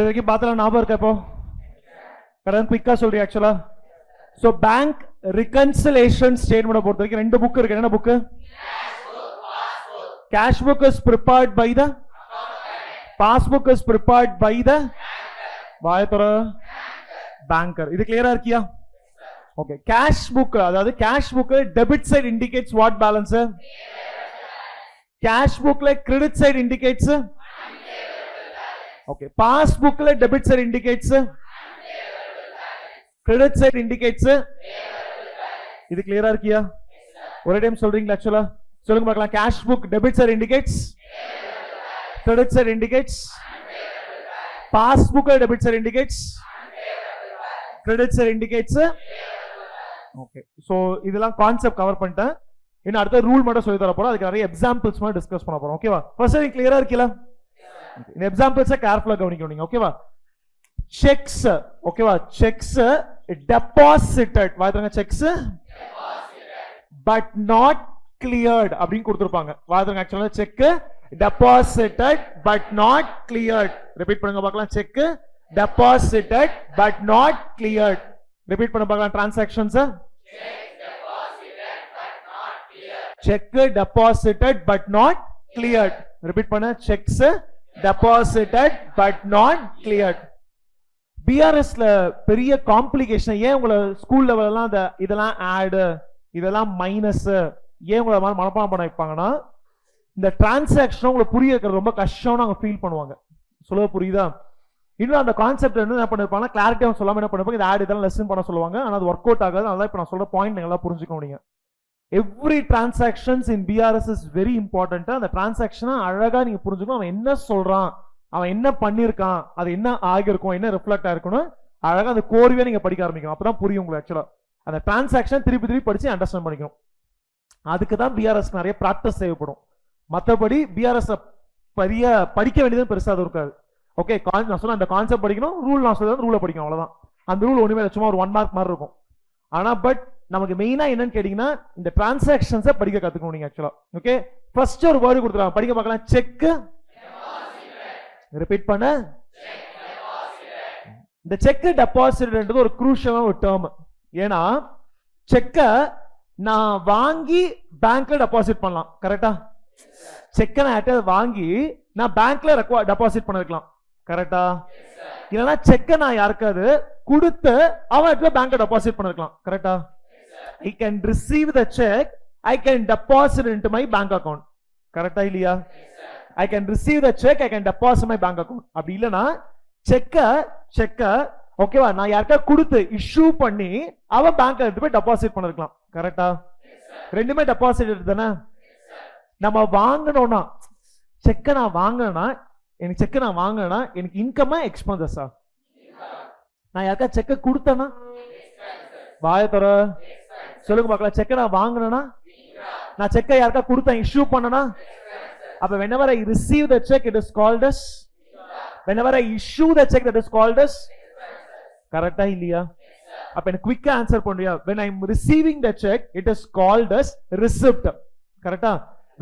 இதுக்கு பார்த்தலாம் ஞாபகம் இருக்கா? இப்போ கடன் குயிக்கா சொல்றீங்க ஆக்சுவலா. சோ பேங்க் ரிகன்சிலேஷன் ஸ்டேட்மெண்ட் பொறுத்த வரைக்கும் ரெண்டு புக் இருக்கு. என்ன book? Cash book is prepared by the passbook is prepared by the வாயத்தோர பேங்கர். இது கிளியரா இருக்கியா? ஓகே. கேஷ் புக், அதாவது cash book debit side indicates what balance? Cash புக்ல கிரெடிட் சைடு இண்டிகேட்ஸ். ஓகே. பாஸ்புக்ல debit side indicates, credit side indicates. இது கிளியரா இருக்கியா? ஒரே டைம் சொல்றீங்களா? ஆக்சுவலா சொல்லுங்க பார்க்கலாம். Cash book debit side indicates, credit side indicates. Passbook debit side indicates, credit side indicates. Okay. So இதெல்லாம் கான்செப்ட் கவர் பண்ணிட்டேன். இன்னும் அடுத்த ரூல் மட்டும் சொல்லி தர போறோம். அதுக்கு நிறைய எக்ஸாம்பிள்ஸ் மட்டும் டிஸ்கஸ் பண்ண போறோம். ஓகேவா? ஃபர்ஸ்ட் நீங்க கிளியரா இருக்கீல? இந்த எக்ஸாம்பிள்ஸ் கேர்ஃபுல்லா கவனிக்கணும் நீங்க. ஓகேவா? செக்ஸ், ஓகேவா? செக்ஸ் டெபாசிட்டட், வாய்தாங்க செக்ஸ் பட் நாட் கிளியர்ட் அப்படின்னு கொடுத்திருப்பாங்க. வாய்தாங்க ஆக்சுவலா cheque deposited but not cleared. Repeat பண்ணுங்க பார்க்கலாம். Cheque deposited but not cleared. Repeat பண்ண பார்க்கலாம். Transactions cheque deposited but not cleared. Repeat பண்ண. Cheques deposited but not cleared. பிஆர்எஸ்ல பெரிய காம்ப்ளிகேஷன் ஏன் உங்களை ஸ்கூல் லெவல்லாம் இதெல்லாம் ஆட், இதெல்லாம் மைனஸ் ஏன் உங்களை மனப்பாடம் பண்ண வைப்பாங்கன்னா, இந்த டிரான்சாக்ஷன் உங்களை புரிய வைக்கிறது ரொம்ப கஷ்டம்னு அவங்க ஃபீல் பண்ணுவாங்க. சொல்ல புரியுதா? இன்னும் அந்த கான்செப்ட் என்ன பண்ணிருப்பாங்க, கிளாரிட்டியாக சொல்லாம என்ன பண்ணிருப்பாங்க, இந்த ஆட் இதெல்லாம் லெசன் பண்ண சொல்லுவாங்க. ஆனால் அது ஒர்க் அவுட் ஆகாது. அதான் இப்போ நான் சொல்ற பாயிண்ட் நல்லா புரிஞ்சுக்க முடியும். Every transactions in BRS is very important. அந்த டிரான்சாக்ஷனை அழகா நீங்க புரிஞ்சுக்கணும். அவன் என்ன சொல்றான், அவன் என்ன பண்ணிருக்கான், அது என்ன ஆகிருக்கும், என்ன ரிஃப்ளெக்ட் ஆயிருக்குன்னு அழகா அந்த கோர்வையா நீங்க படிக்க ஆரம்பிக்கணும். அப்பதான் புரியும் உங்களுக்கு. ஆக்சுவலா அந்த டிரான்சாக்ஷன் திருப்பி திருப்பி படிச்சு அண்டர்ஸ்டாண்ட் பண்ணிக்கணும். அதுக்கு தான் பிஆர்எஸ் நிறைய ப்ராக்டிஸ் தேவைப்படும். மற்றபடி பிஆர்எஸ் பெரிய படிக்க வேண்டியது பெருசா அது இருக்காது. ஓகே. நான் சொன்ன அந்த கான்செப்ட் படிக்கணும், ரூல் நான் சொல்ல ரூலை படிக்கணும், அவ்வளவுதான். அந்த ரூல் ஒண்ணுமே சும்மா ஒரு 1 மார்க் மாதிரி இருக்கும். ஆனா பட் நமக்கு மெயினா என்னன்னு கேட்டீங்கன்னா இந்த டிரான்சாக்ஷன்ஸை படிக்க கத்துக்கணும் நீங்க ஆக்சுவலா. ஓகே. ஃபர்ஸ்ட் ஒரு வேர்டு கொடுத்துருவாங்க, படிக்க பார்க்கலாம். செக், ரிப்பீட் பண்ண. இந்த செக் டெபாசிட்ன்றது ஒரு குரூஷியலான ஒரு டேர்ம். ஏன்னா செக்க நான் வாங்கி பேங்க்ல டெபாசிட் பண்ணலாம். கரெக்டா? செக்க நான் வாங்கி நான் பேங்க்ல டெபாசிட் பண்ணிருக்கலாம். கரெக்டா? இல்லைன்னா செக்க நான் யாருக்காவது கொடுத்து அவன் பேங்க்ல டெபாசிட் பண்ணிருக்கலாம். கரெக்டா? I can receive the check, I can deposit into my bank account. கரெக்டா இல்லையா? I can receive the check, I can deposit my bank account. அப்படி இல்லனா செக்க ஓகேவா நான் யாருக்கா கொடுத்து இஷ்யூ பண்ணி அவ பேங்க்ல எடுத்து போய் டெபாசிட் பண்ணிருக்கலாம். கரெக்டா? ரெண்டுமே டெபாசிட் தானே. நம்ம வாங்கணும்னா செக்க நான் வாங்கினா எனக்கு செக்க நான் வாங்கினா எனக்கு இன்கமா எக்ஸ்பென்சஸா? நான் யாருக்கா செக்க கொடுத்தேன்னா வாயத்தோர சொல்லுங்க பார்க்கலாம். செக்க நான் வாங்கினா நான் செக்க யாருக்கா கொடுத்தேன் இஷ்யூ பண்ணனா அப்ப whenever I receive the check it is called as, whenever I issue the check that is called as. கரெக்டா இல்லையா? அப்ப எனக்கு குயிக்கா ஆன்சர் பண்ணுவியா? when I am receiving the check it is called as receipt. கரெக்டா?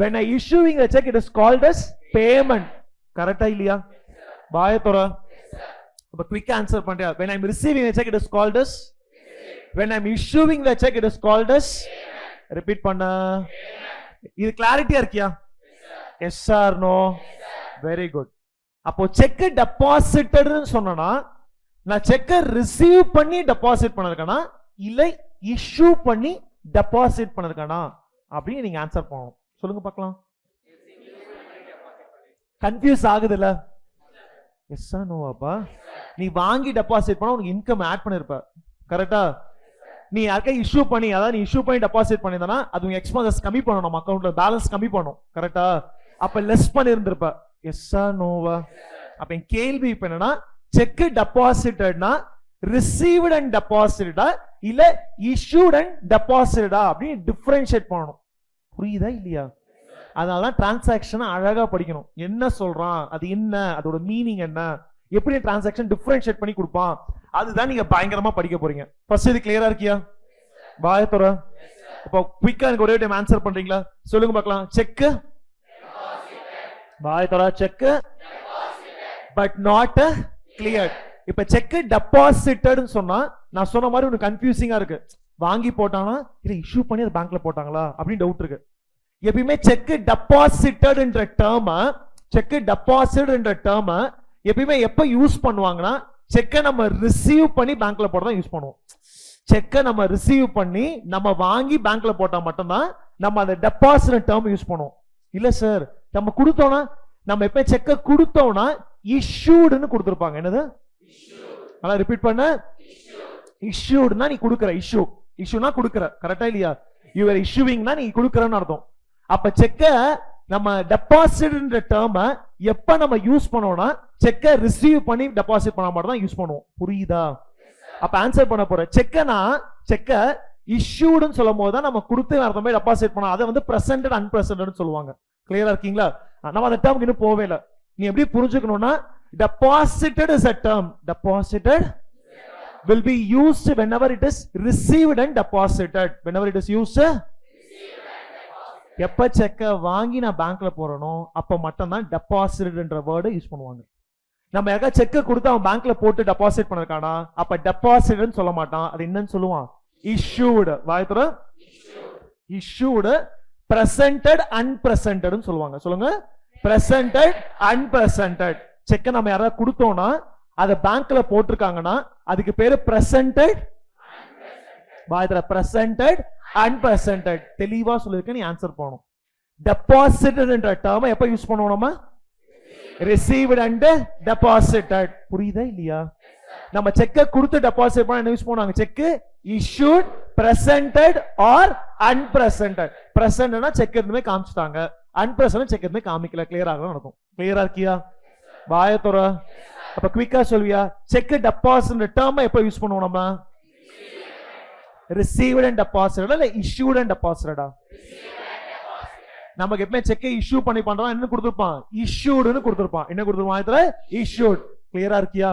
when I issuing the check it is called as payment. கரெக்டா இல்லையா? பாயத்தோர அப்ப குயிக்கா ஆன்சர் பண்ணுவியா? when I am receiving the check it is called as, when I am issuing the check it is called as. Repeat பண்ண. இது கிளாரிட்டியா இருக்கியா? Yes or no? Very good. அப்போ செக் டெபாசிட்டட்னு சொன்னா நான் செக்க ரிசீவ் பண்ணி டெபாசிட் பண்ணிருக்கேனா இல்ல இஷ்யூ பண்ணி டெபாசிட் பண்ணிருக்கேனா அப்படின்னு நீங்க ஆன்சர் பண்ணணும். சொல்லுங்க பார்க்கலாம். கன்ஃபியூஸ் ஆகுதுல்ல? எஸ் ஆர் நோவாப்பா? நீ வாங்கி டெபாசிட் பண்ணா உனக்கு இன்கம் ஆட் பண்ணிருப்ப. கரெக்டா? நீ யாருக்கா இஷ்யூ பண்ணி, அதாவது நீ இஷ்யூ பண்ணி டெபாசிட் பண்ணிருந்தா அது உங்க எக்ஸ்பென்சஸ் கம்மி பண்ணணும், நம்ம அக்கௌண்ட்ல பேலன்ஸ் கம்மி பண்ணும். கரெக்டா? அப்ப லெஸ் பண்ணிருந்திருப்ப. எஸ் ஆர் நோவா? அப்ப என் கேள்வி இப்ப என்னன்னா செக் டெபாசிட்டட்னா ரிசீவ்ட் அண்ட் டெபாசிட்டடா இல்ல இஷ்யூட் அண்ட் டெபாசிட்டடா அப்படின்னு டிஃபரன்ஷியேட் பண்ணணும். புரியுதா இல்லையா? அதனாலதான் டிரான்சாக்ஷன் அழகா படிக்கணும். என்ன சொல்றான், அது என்ன, அதோட மீனிங் என்ன, எப்படி டிரான்சாக்ஷன் டிஃபரன்ஷியேட் பண்ணி கொடுப்பான், அதுதான் நீங்க பயங்கரமா படிக்க போறீங்க. ஃபர்ஸ்ட் இது கிளியரா இருக்கியா? பாயத்தோர இப்போ குயிக்கா எனக்கு ஒரே டைம் ஆன்சர் பண்றீங்களா? சொல்லுங்க பார்க்கலாம். செக் பாயத்தோர செக் பட் நாட் கிளியர். இப்ப செக் டெபாசிட்டட்னு சொன்னா நான் சொன்ன மாதிரி ஒன்னு கன்ஃபியூசிங்கா இருக்கு. வாங்கி போட்டானா இல்ல இஷ்யூ பண்ணி அது பேங்க்ல போட்டாங்களா அப்படின்னு டவுட் இருக்கு. எப்பயுமே செக் டெபாசிட்டட்ன்ற டேர்ம் எப்பயுமே எப்ப யூஸ் பண்ணுவாங்கன்னா செக்கை நம்ம ரிசீவ் பண்ணி பேங்க்ல போட தான் யூஸ் பண்ணுவோம். செக்கை நம்ம ரிசீவ் பண்ணி நம்ம வாங்கி பேங்க்ல போட்டா மட்டும்தான் நம்ம அந்த டெபாசிட் டேர்ம் யூஸ் பண்ணுவோம். இல்ல சார் நம்ம கொடுத்தோம்னா நம்ம எப்ப செக்கை கொடுத்தோம்னா இஷ்யூடுன்னு கொடுத்துருப்பாங்க. என்னது? நல்லா ரிப்பீட் பண்ண. இஷ்யூடுனா நீ கொடுக்குற. இஷ்யூனா கொடுக்குற. கரெக்டா இல்லையா? யூஆர் இஷ்யூவிங்னா நீ கொடுக்குறன்னு அர்த்தம். அப்ப செக்கை நம்ம டெபாசிட்ன்ற டேர்ம் எப்ப நம்ம யூஸ் பண்ணோம்னா செக்கை ரிசீவ் பண்ணி டெபாசிட் பண்ண மட்டும் தான் யூஸ் பண்ணுவோம். புரியுதா? அப்ப ஆன்சர் பண்ண போற செக்கை இஷ்யூடுன்னு சொல்லும் போது தான் நம்ம கொடுத்து அர்த்தமே டெபாசிட் பண்ணோம். அதை வந்து பிரசன்டட் அன்பிரசன்டட்னு சொல்லுவாங்க. கிளியரா இருக்கீங்களா? நம்ம அந்த டேர்முக்கு இன்னும் போவே இல்லை. நீ எப்படி புரிஞ்சுக்கணும்னா deposited is a term. Deposited will be used whenever it is received and deposited. Whenever it is used, எப்ப செக்க வாங்கி நான் பேங்க்ல போறனோ அப்ப மட்டும் தான் டெபாசிட்ன்ற வேர்டை யூஸ் பண்ணுவாங்க. நம்ம யாரா செக்க கொடுத்து அவன் பேங்க்ல போட்டு டெபாசிட் பண்ணிருக்கானா அப்ப டெபாசிட்னு சொல்ல மாட்டான். அது என்னன்னு சொல்லுவான்? இஷ்யூடு. வாய்த்துற இஷ்யூடு. பிரசன்டட் அன்பிரசன்டட்னு சொல்லுவாங்க. சொல்லுங்க. பிரசன்டட் அன்பிரசன்டட். செக்க நம்ம யாராவது கொடுத்தோம்னா அதை பேங்க்ல போட்டிருக்காங்கன்னா அதுக்கு பேரு பிரசன்டட். பிரசன்டட் அன்பிரசன்டட். தெளிவா சொல்லிருக்க. நீ ஆன்சர் பண்ணணும். டெபாசிட்டட்ன்ற டேர்ம் எப்ப யூஸ் பண்ணுவோம்? நம்ம ரிசீவ்ட் அண்ட் டெபாசிட்டட். புரியுதா இல்லையா? நம்ம செக்க கொடுத்து டெபாசிட் பண்ண என்ன யூஸ் பண்ணுவாங்க? Cheque issued, presented or unpresented. பிரசன்ட்னா செக் எதுவுமே காமிச்சிட்டாங்க, அன்பிரசன்ட் செக் எதுவுமே காமிக்கல. கிளியர் ஆகணும் நடக்கும். கிளியரா இருக்கியா? வாயத்தோர. அப்ப குவிக்கா சொல்வியா? செக் டெபாசிட் டேர்ம் எப்ப யூஸ் பண்ணுவோம்? நம்ம ரிசீவ்ட் அண்ட் டெபாசிட்டட் இல்ல இஷ்யூட் அண்ட் டெபாசிட்டடா? நமக்கு எப்பவுமே செக் இஷ்யூ பண்ணி பண்றோம். என்ன கொடுத்திருப்பான்? இஷ்யூட்னு கொடுத்திருப்பான். என்ன கொடுத்திருப்பான்? இதுல இஷ்யூட். கிளியரா இருக்கியா?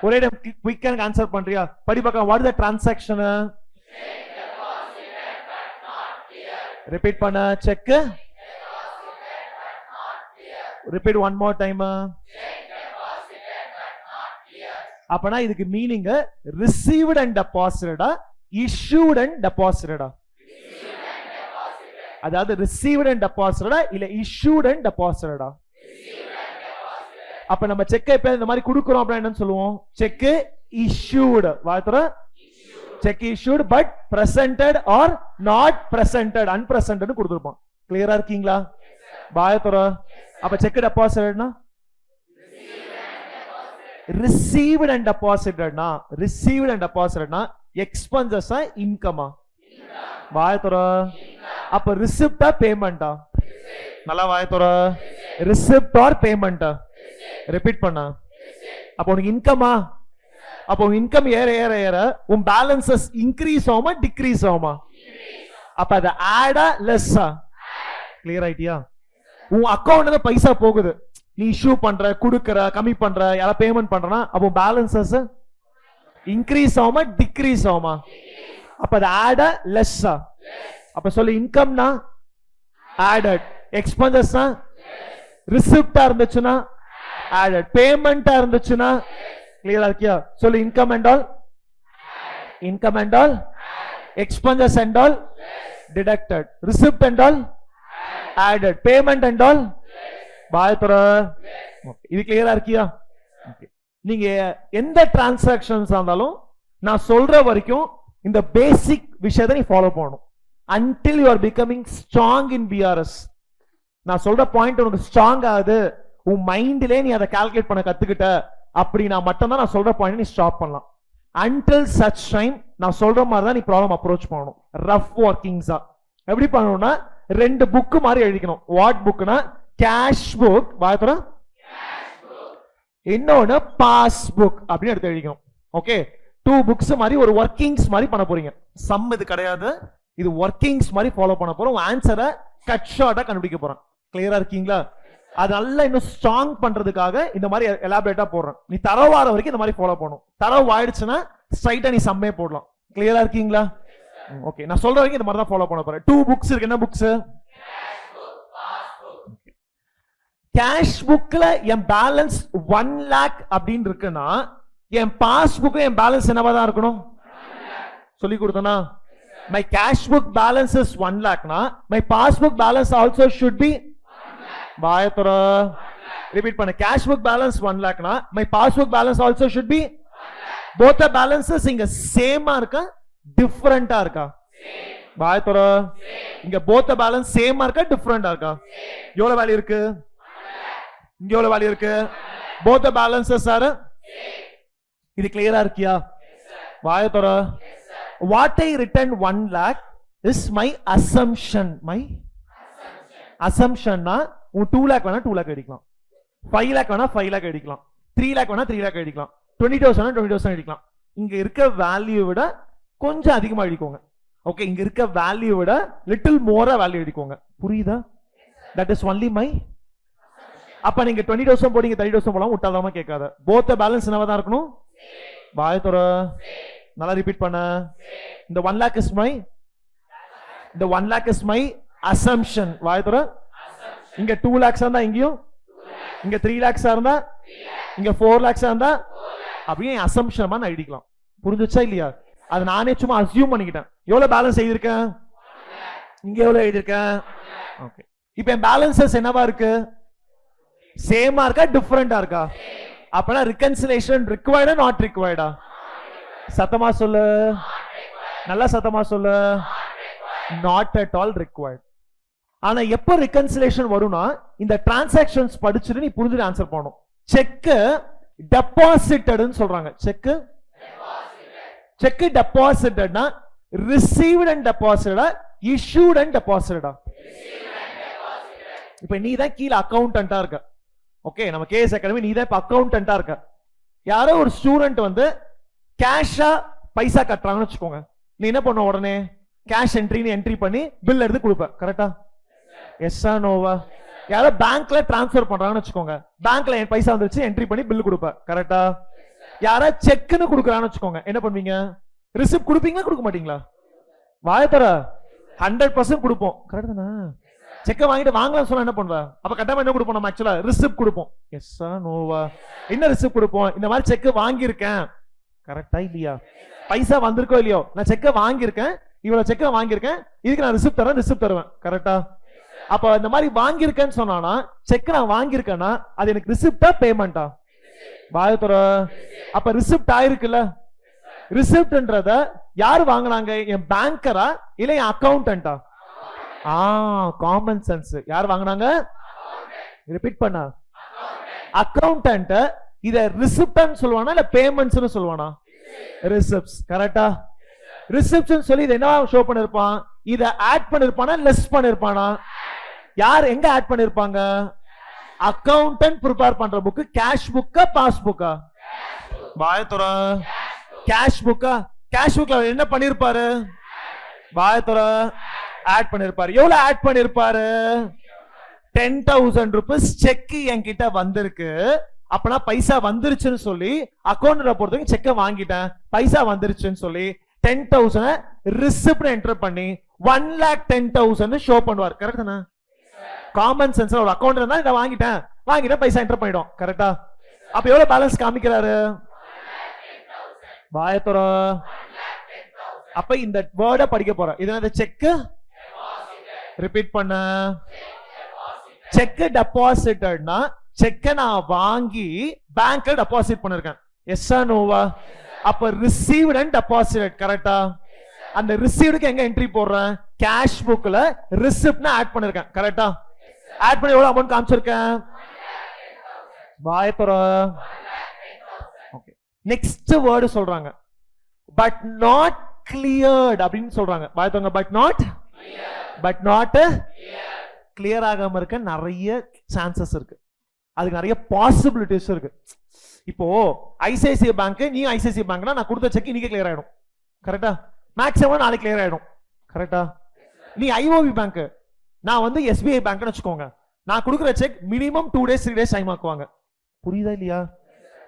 ஒரே டைம் குயிக்கா ஆன்சர் பண்றியா? படி பார்க்கலாம். What is the transaction? Repeat பண்ண. Cheque. Repeat one more time. அப்பனா இதுக்கு மீனிங் ரிசீவ்ட் அண்ட் டெபாசிட்டடா issued and deposited? அதாவது received and deposited இல்ல issued and deposited? அப்ப நம்ம செக் இப்ப இந்த மாதிரி கொடுக்கிறோம் அப்படினா என்ன சொல்லுவோம்? Cheque issued. வாய்த்தற cheque issued but presented or not presented, unpresented னு கொடுத்திருப்பான். கிளியரா இருக்கீங்களா? வாய்த்தற. அப்ப செக் டெபாசிட்டட்னா received and deposited னா received and deposited னா expenses income. வாயத்தோர. அப்ப ரிசிப்டா பேமெண்டா? நல்லா வாயத்தோர. ரிசிப்ட் ஆர் பேமெண்டா? ரிப்பீட் பண்ண. அப்ப உனக்கு இன்கமா? அப்ப உன் இன்கம் ஏற ஏற ஏற உன் பேலன்சஸ் இன்க்ரீஸ் ஆகுமா டிக்ரீஸ் ஆகுமா? அப்ப அது ஆடா லெஸ்ஸா? கிளியர் ஆயிட்டியா? உன் அக்கௌண்ட்ல பைசா போகுது, நீ இஷ்யூ பண்ற, குடுக்கற, கம்மி பண்ற, யாரா பேமெண்ட் பண்றனா அப்போ பேலன்சஸ் இன்க்ரீஸ் ஆகுமா டிக்ரீஸ் ஆகுமா? அப்ப அது ஆடா லெஸ்ஸா? அப்ப சொல்லு. இன்கம்னா ஆடட், எக்ஸ்பென்சஸ்னா ரிசிப்டா இருந்துச்சுன்னா ஆடட், பேமெண்டா இருந்துச்சுன்னா கிளியரா இருக்கியா? சொல்லு. Income and all, income and all, expenses and all deducted, receipt and all added, payment and all பாயத்துற. இது கிளியரா இருக்கியா? நீங்க எந்த டிரான்சாக்ஷன்ஸ் இருந்தாலும் நான் சொல்ற வரைக்கும் இந்த பேசிக் விஷயத்தை நீ ஃபாலோ பண்ணணும். until you are becoming strong in BRS. நான் சொல்ற பாயிண்ட் உனக்கு ஸ்ட்ராங் ஆகுது, உன் மைண்ட்லயே நீ அதை கால்குலேட் பண்ண கத்துக்கிட்ட அப்படின்னா மட்டும்தான் நான் சொல்ற பாயிண்ட் நீ ஸ்டாப் பண்ணலாம். until such time நான் சொல்ற மாதிரி தான் நீ ப்ராப்ளம் அப்ரோச் பண்ணணும். ரஃப் ஒர்க்கிங்ஸா எப்படி பண்ணணும்னா 2 புக் மாதிரி எழுதிக்கணும். வாட் புக்னா கேஷ் புக், வாயத்துற, இன்னொன்னு பாஸ் புக் அப்படின்னு எடுத்து எழுதிக்கணும். ஓகே, 2 புக்ஸ் மாதிரி ஒரு ஒர்க்கிங்ஸ் மாதிரி பண்ண போறீங்க. சம் இது கிடையாது, இது ஒர்க்கிங்ஸ் மாதிரி ஃபாலோ பண்ண போறோம். ஆன்சரை கட் ஷார்ட்டா கண்டுபிடிக்க போறேன். கிளியரா இருக்கீங்களா? அது நல்லா இன்னும் ஸ்ட்ராங் பண்றதுக்காக இந்த மாதிரி எலாபரேட்டா போடுறேன். நீ தரவார வரைக்கும் இந்த மாதிரி ஃபாலோ பண்ணணும். தரவு ஆயிடுச்சுன்னா ஸ்ட்ரைட்டா நீ சம்மே போடலாம். கிளியரா இருக்கீங்களா? ஓகே, நான் சொல்ற வரைக்கும் இந்த மாதிரி தான் ஃபாலோ பண்ண போறேன். 2 புக்ஸ் இருக்கு. என்ன புக்ஸ்? கேஷ் புக்ல என் பேலன்ஸ் 1 lakh அப்படின்னு இருக்குன்னா என் பாஸ்புக் என் பேலன்ஸ் என்னவா தான் இருக்கணும்? சொல்லி கொடுத்தனா? My cash book balance is 1 lakh na my passbook balance also should be Vayathara. Repeat panna. Cash book balance 1 lakh na my passbook balance also should be both the balances inga same ah irka different ah irka? Vayathara. Inga both the balance same ah irka different ah irka? Evlo value irukku? Inga evlo value irukku? Both the balances are இது clear ah irkiya? Vayathara. What I written 1 lakh is my assumption. My assumption na 2 lakh வேணா 2 lakh எடுக்கலாம், 5 lakh வேணா 5 lakh எடுக்கலாம், 3 lakh வேணா 3 lakh எடுக்கலாம், 20,000 20,000 எடுக்கலாம். இங்க இருக்க வேல்யூ விட கொஞ்சம் அதிகமா எடுக்கோங்க. ஓகே, இங்க இருக்க வேல்யூ விட லிட்டில் மோரா வேல்யூ எடுக்கோங்க. புரியுதா? That is only my. அப்ப நீங்க 20,000 போடுங்க 30,000 போலாம், விட்டாதாம கேட்காத. both the balance என்னவா தான் இருக்கணும்? வாயத்தோர நல்லா ரிப்பீட் பண்ண. இந்த 1 lakh is my the 1 lakh is my assumption. வாயத்தோர இங்க 2 lakhs இருந்தா இங்கேயும், இங்க 3 lakhs இருந்தா இங்க 4 lakhs இருந்தா அப்படியே அசம்ப்ஷன் நான் எழுதிக்கலாம். புரிஞ்சுச்சா இல்லையா? அது நானே சும்மா அஸ்யூம் பண்ணிக்கிட்டேன். எவ்வளவு பேலன்ஸ் எழுதிருக்கேன்? இங்க எவ்வளவு எழுதிருக்கேன்? ஓகே, இப்போ என் பேலன்சஸ் என்னவா இருக்கு? சேமா இருக்கா டிஃபரெண்டா இருக்கா? அப்பனா reconciliation required or not required? சத்தமா சொல்லு, நல்லா சத்தமா சொல்லு. not at all required. ஆனா எப்ப reconciliation வரும்னா இந்த transactions படிச்சுட்டு நீ புரிஞ்சுட்டு ஆன்சர் பண்ணணும். செக் டெபாசிட்டட்னு சொல்றாங்க. செக் டெபாசிட்டட்னா received and deposited, issued and deposited. இப்ப நீ தான் கீழ அக்கவுண்டன்ட்டா இருக்க. ஓகே, நம்ம கேஎஸ் அகாடமி நீ தான் இப்ப அக்கவுண்டன்ட்டா இருக்க. யாரோ ஒரு ஸ்டூடெண்ட் வந்து கேஷா பைசா கட்டுறாங்கன்னு வச்சுக்கோங்க. நீ என்ன பண்ண? உடனே கேஷ் என்ட்ரி பண்ணி பில் எடுத்து கொடுப்ப. கரெக்டா? எஸ்ஸா நோவா? யாரோ பேங்க்ல டிரான்ஸ்பர் பண்றாங்கன்னு வச்சுக்கோங்க. பேங்க்ல என் பைசா வந்துருச்சு, என்ட்ரி பண்ணி பில் கொடுப்ப. கரெக்டா? யாரோ செக்னு கொடுக்குறான்னு வச்சுக்கோங்க. என்ன பண்ணுவீங்க? ரிசிப்ட் கொடுப்பீங்களா கொடுக்க மாட்டீங்களா? வாயத்தர 100% கொடுப்போம். கரெக்ட் தானே? செக்க வாங்கிட்டு வாங்கலாம் சொன்னா என்ன பண்ணுவ? அப்ப கட்டாம என்ன கொடுப்போம்? நம்ம ஆக்சுவலா ரிசிப்ட் கொடுப்போம். எஸ்ஸா நோவா? என்ன ரிசிப்ட் கொடுப்போம்? இந்த மாதிரி செக் வாங்கியிருக்கேன். கரெக்டா இல்லையா? பைசா வந்திருக்கோ இல்லையோ, நான் செக்க வாங்கியிருக்கேன், இவ்வளவு செக்க வாங்கியிருக்கேன், இதுக்கு நான் ரிசிப்ட் தருவேன். கரெக்டா? அப்ப இந்த மாதிரி வாங்கியிருக்கேன்னு சொன்னானா, செக் நான் வாங்கியிருக்கேன்னா அது எனக்கு ரிசிப்டா பேமெண்டா? பாயத்தோர அப்ப ரிசிப்ட் ஆயிருக்குல்ல. ரிசிப்ட்ன்றத யாரு வாங்கினாங்க? என் பேங்கரா இல்ல என் அக்கவுண்டன்டா? Common sense. யார் வாங்கினாங்க? ரிப்பீட் பண்ண. அக்கவுண்டன்ட். இத ரிசிப்ட்னு சொல்லுவானா இல்ல பேமெண்ட்ஸ்னு சொல்லுவானா? ரிசிப்ட்ஸ். கரெக்ட்டா? ரிசிப்ட்ஸ் சொல்லி இத என்னவா ஷோ பண்ணிருப்பான்? இத ஆட் பண்ணிருப்பானா லெஸ் பண்ணிருப்பானா? யார் எங்க ஆட் பண்ணிருப்பாங்க? அக்கவுண்டன்ட் ப்ரிப்பேர் பண்ற புக் கேஷ் புக்கா பாஸ் புக்கா? வாயத்தோர கேஷ் புக்கா? கேஷ் புக்ல என்ன பண்ணிருப்பாரு? வாயத்தோர ஆட் பண்ணிருப்பாரு. எவ்வளவு ஆட் பண்ணிருப்பாரு? 10,000 rupees செக் என்கிட்ட வந்திருக்கு. அப்பனா பைசா வந்துருச்சுன்னு சொல்லி அக்கவுண்ட்ல பொறுத்தவரைக்கும் செக்க வாங்கிட்டேன், பைசா வந்துருச்சுன்னு சொல்லி 10,000 ரிசிப்ட் என்டர் பண்ணி 1,10,000 ஷோ பண்ணுவார். கரெக்ட் தானே? காமன் சென்ஸ்ல ஒரு அக்கவுண்ட் இருந்தா இத வாங்கிட்டேன் பைசா என்டர் பண்ணிடும். கரெக்டா? அப்ப எவ்வளவு பேலன்ஸ் காமிக்கிறாரு? வாயத்தோர அப்ப இந்த வேர்ட படிக்க போற. இது என்னது? செக். ரிப்பீட் பண்ண. செக் டெபாசிட்டட்னா செக்க நான் வாங்கி பேங்க்ல டெபாசிட் பண்ணிருக்கேன். எஸ்ஸா நோவா? அப்ப ரிசீவ்ட் அண்ட் டெபாசிட்டட். கரெக்ட்டா? அந்த ரிசீவ்டுக்கு எங்க என்ட்ரி போடுறேன்? கேஷ் புக்ல ரிசிப்ட்னா ஆட் பண்ணிருக்கேன். கரெக்ட்டா? ஆட் பண்ணி எவ்வளவு அமௌண்ட் காமிச்சிருக்கேன்? வாயத்தோர ஓகே. நெக்ஸ்ட் வேர்டு சொல்றாங்க பட் நாட் கிளியர்ட் அப்படின்னு சொல்றாங்க. வாயத்தோங்க. பட் நாட் கிளியர் ஆகாம இருக்க நிறைய சான்சஸ் இருக்கு. அதுக்கு நிறைய பாசிபிலிட்டிஸ் இருக்கு. இப்போ ஐசிஐசிஐ பேங்க், நீ ஐசிஐசிஐ பேங்க்னா நான் கொடுத்த செக் இன்னைக்கு கிளியர் ஆயிடும். கரெக்டா? மேக்ஸிமம் நாளைக்கு கிளியர் ஆயிடும். கரெக்டா? நீ ஐஓபி பேங்க், நான் வந்து எஸ்பிஐ பேங்க்னு வச்சுக்கோங்க. நான் கொடுக்குற cheque minimum 2 days 3 days time ஆக்குவாங்க. புரியுதா இல்லையா?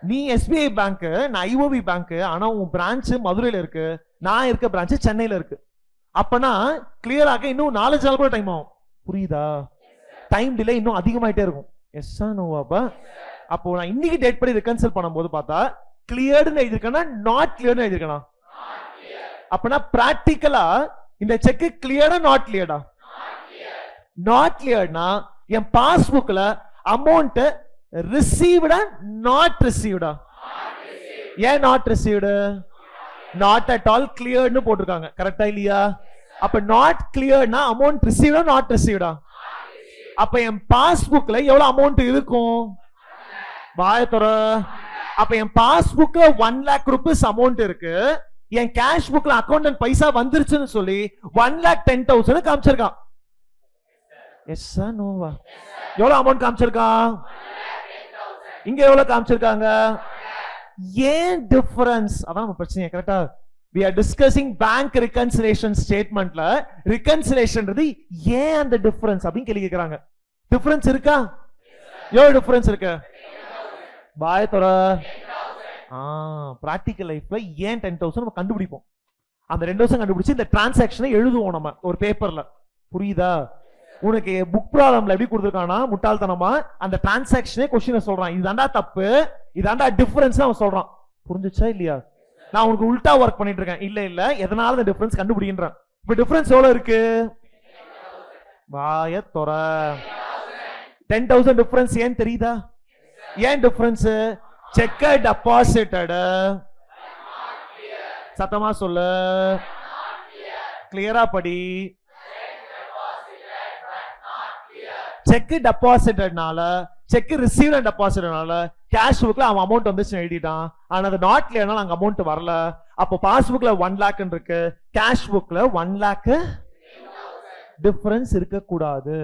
நீ எஸ்பிஐ பேங்க், நான் ஐஓபி பேங்க். ஆனா உன் பிரான்ச் மதுரையில இருக்கு, நான் இருக்க பிரான்ச் சென்னையில இருக்கு. அப்பனா கிளியர் ஆக இன்னும் 4 நாள் கூட டைம் ஆகும். புரியுதா? டைம் டிலே இன்னும் அதிகமாயிட்டே இருக்கும். எஸ்ஸா நோவாப்பா? அப்போ நான் இன்னைக்கு டேட் படி ரிகன்சல் பண்ணும்போது பார்த்தா கிளியர்னு எழுதிருக்கேனா நாட் கிளியர்னு எழுதிருக்கேனா? அப்பனா பிராக்டிக்கலா இந்த செக் கிளியரா நாட் கிளியர்டா? நாட் கிளியர்னா என் பாஸ்புக்ல அமௌண்ட் ரிசீவ்டா நாட் ரிசீவ்டா? ஏன் not received? Not at all கிளியர்னு போட்டிருக்காங்க, கரெக்டா இல்லையா? அப்ப நாட் கிளியர்னா அமௌண்ட் ரிசீவ்டா நாட் ரிசீவ்டா? அப்ப என் பாஸ்புக்ல எவ்வளவு அமௌண்ட் இருக்கும்? வாயத்தொர. அப்ப என் பாஸ்புக்ல 1 lakh rupees அமௌண்ட் இருக்கு, என் கேஷ் புக்ல அக்கௌண்டன்ட் பைசா வந்துருச்சுன்னு சொல்லி 1,10,000 காமிச்சிருக்கான். எஸ்ஸா நோவா? எவ்வளவு அமௌண்ட் காமிச்சிருக்கான்? இங்க எவ்வளவு காமிச்சிருக்காங்க? ஏன் டிஃபரன்ஸ்? அதான் நம்ம பிரச்சனை, கரெக்டா? we are discussing bank reconciliation statementல reconciliationன்றது ஏன் அந்த டிஃபரன்ஸ் அப்படினு கேள்வி கேக்குறாங்க. டிஃபரன்ஸ் இருக்கா? எவ்வளவு டிஃபரன்ஸ் இருக்கு? பாயத்தோர. பிராக்டிக்கல் லைஃப்ல ஏன் 10,000 நம்ம கண்டுபிடிப்போம். அந்த 2,000 கண்டுபிடிச்சு இந்த டிரான்சாக்ஷனை எழுதுவோம் நம்ம ஒரு பேப்பர்ல. புரியுதா? உனக்கு புக் ப்ராப்ளம்ல எப்படி கொடுத்துருக்கானா முட்டாள்தனமா அந்த டிரான்சாக்ஷனே கொஸ்டினை சொல்றான், இதுதான்டா தப்பு, இதாண்டா டிஃபரன்ஸ் அவன் சொல்றான். புரிஞ்சுச்சா இல்லையா? நான் உனக்கு உல்டா ஒர்க் பண்ணிட்டு இருக்கேன். இல்ல எதனால இந்த டிஃபரன்ஸ் கண்டுபிடிக்கின்றேன். இப்ப டிஃபரன்ஸ் எவ்வளவு இருக்கு? வாய தொற. 10,000 டிஃபரன்ஸ் ஏன் தெரியுதா? ஏன் டிஃபரன்ஸ்? Check deposited. சத்தமா சொல்லு, கிளியரா படி. செக் டெபாசிட்டட்னால, செக் ரிசீவ் அண்ட் டெபாசிட்னால கேஷ் புக்ல அவன் அமௌண்ட் வந்துச்சு எழுதிட்டான், ஆனா அது நாட் கிளியர்னால அங்க அமௌண்ட் வரல. அப்போ பாஸ்புக்ல 1 lakh இருக்கு, கேஷ் புக்ல 1 lakh டிஃபரன்ஸ் இருக்க கூடாது.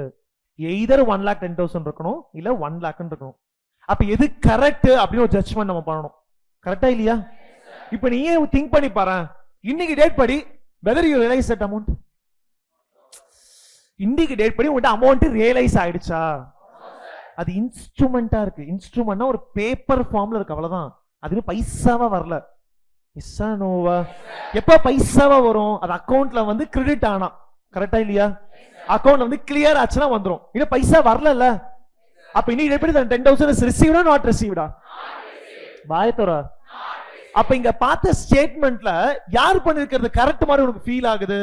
எய்தர் 1,10,000 இருக்கணும் இல்ல 1 lakh இருக்கணும். அப்ப எது கரெக்ட் அப்படின்னு ஒரு ஜட்ஜ்மெண்ட் நம்ம பண்ணணும், கரெக்டா இல்லையா? இப்ப நீயே திங்க் பண்ணி பாரு, இன்னைக்கு டேட் படி whether you realize that amount. இன்னைக்கு டேட் படி உங்கள்கிட்ட அமௌண்ட் ரியலைஸ் ஆயிடுச்சா? அது இன்ஸ்ட்ருமெண்டா இருக்கு. இன்ஸ்ட்ருமெண்ட்னா ஒரு பேப்பர் ஃபார்ம்ல இருக்கு, அவ்வளவுதான். அது பைசாவா வரல. எஸ்ஸா நோவா? எப்ப பைசாவா வரும்? அது அக்கௌண்ட்ல வந்து கிரெடிட் ஆனா, கரெக்டா இல்லையா? அக்கௌண்ட்ல வந்து கிளியர் ஆச்சுன்னா வந்துரும். இன்னும் பைசா வரல. அப்ப இன்னைக்கு எப்படி 10,000 ரிசீவ்டா நாட் ரிசீவ்டா? பாயத்தோரா. அப்ப இங்க பார்த்த ஸ்டேட்மெண்ட்ல யார் பண்ணிருக்கிறது கரெக்ட் மாதிரி உனக்கு ஃபீல் ஆகுது?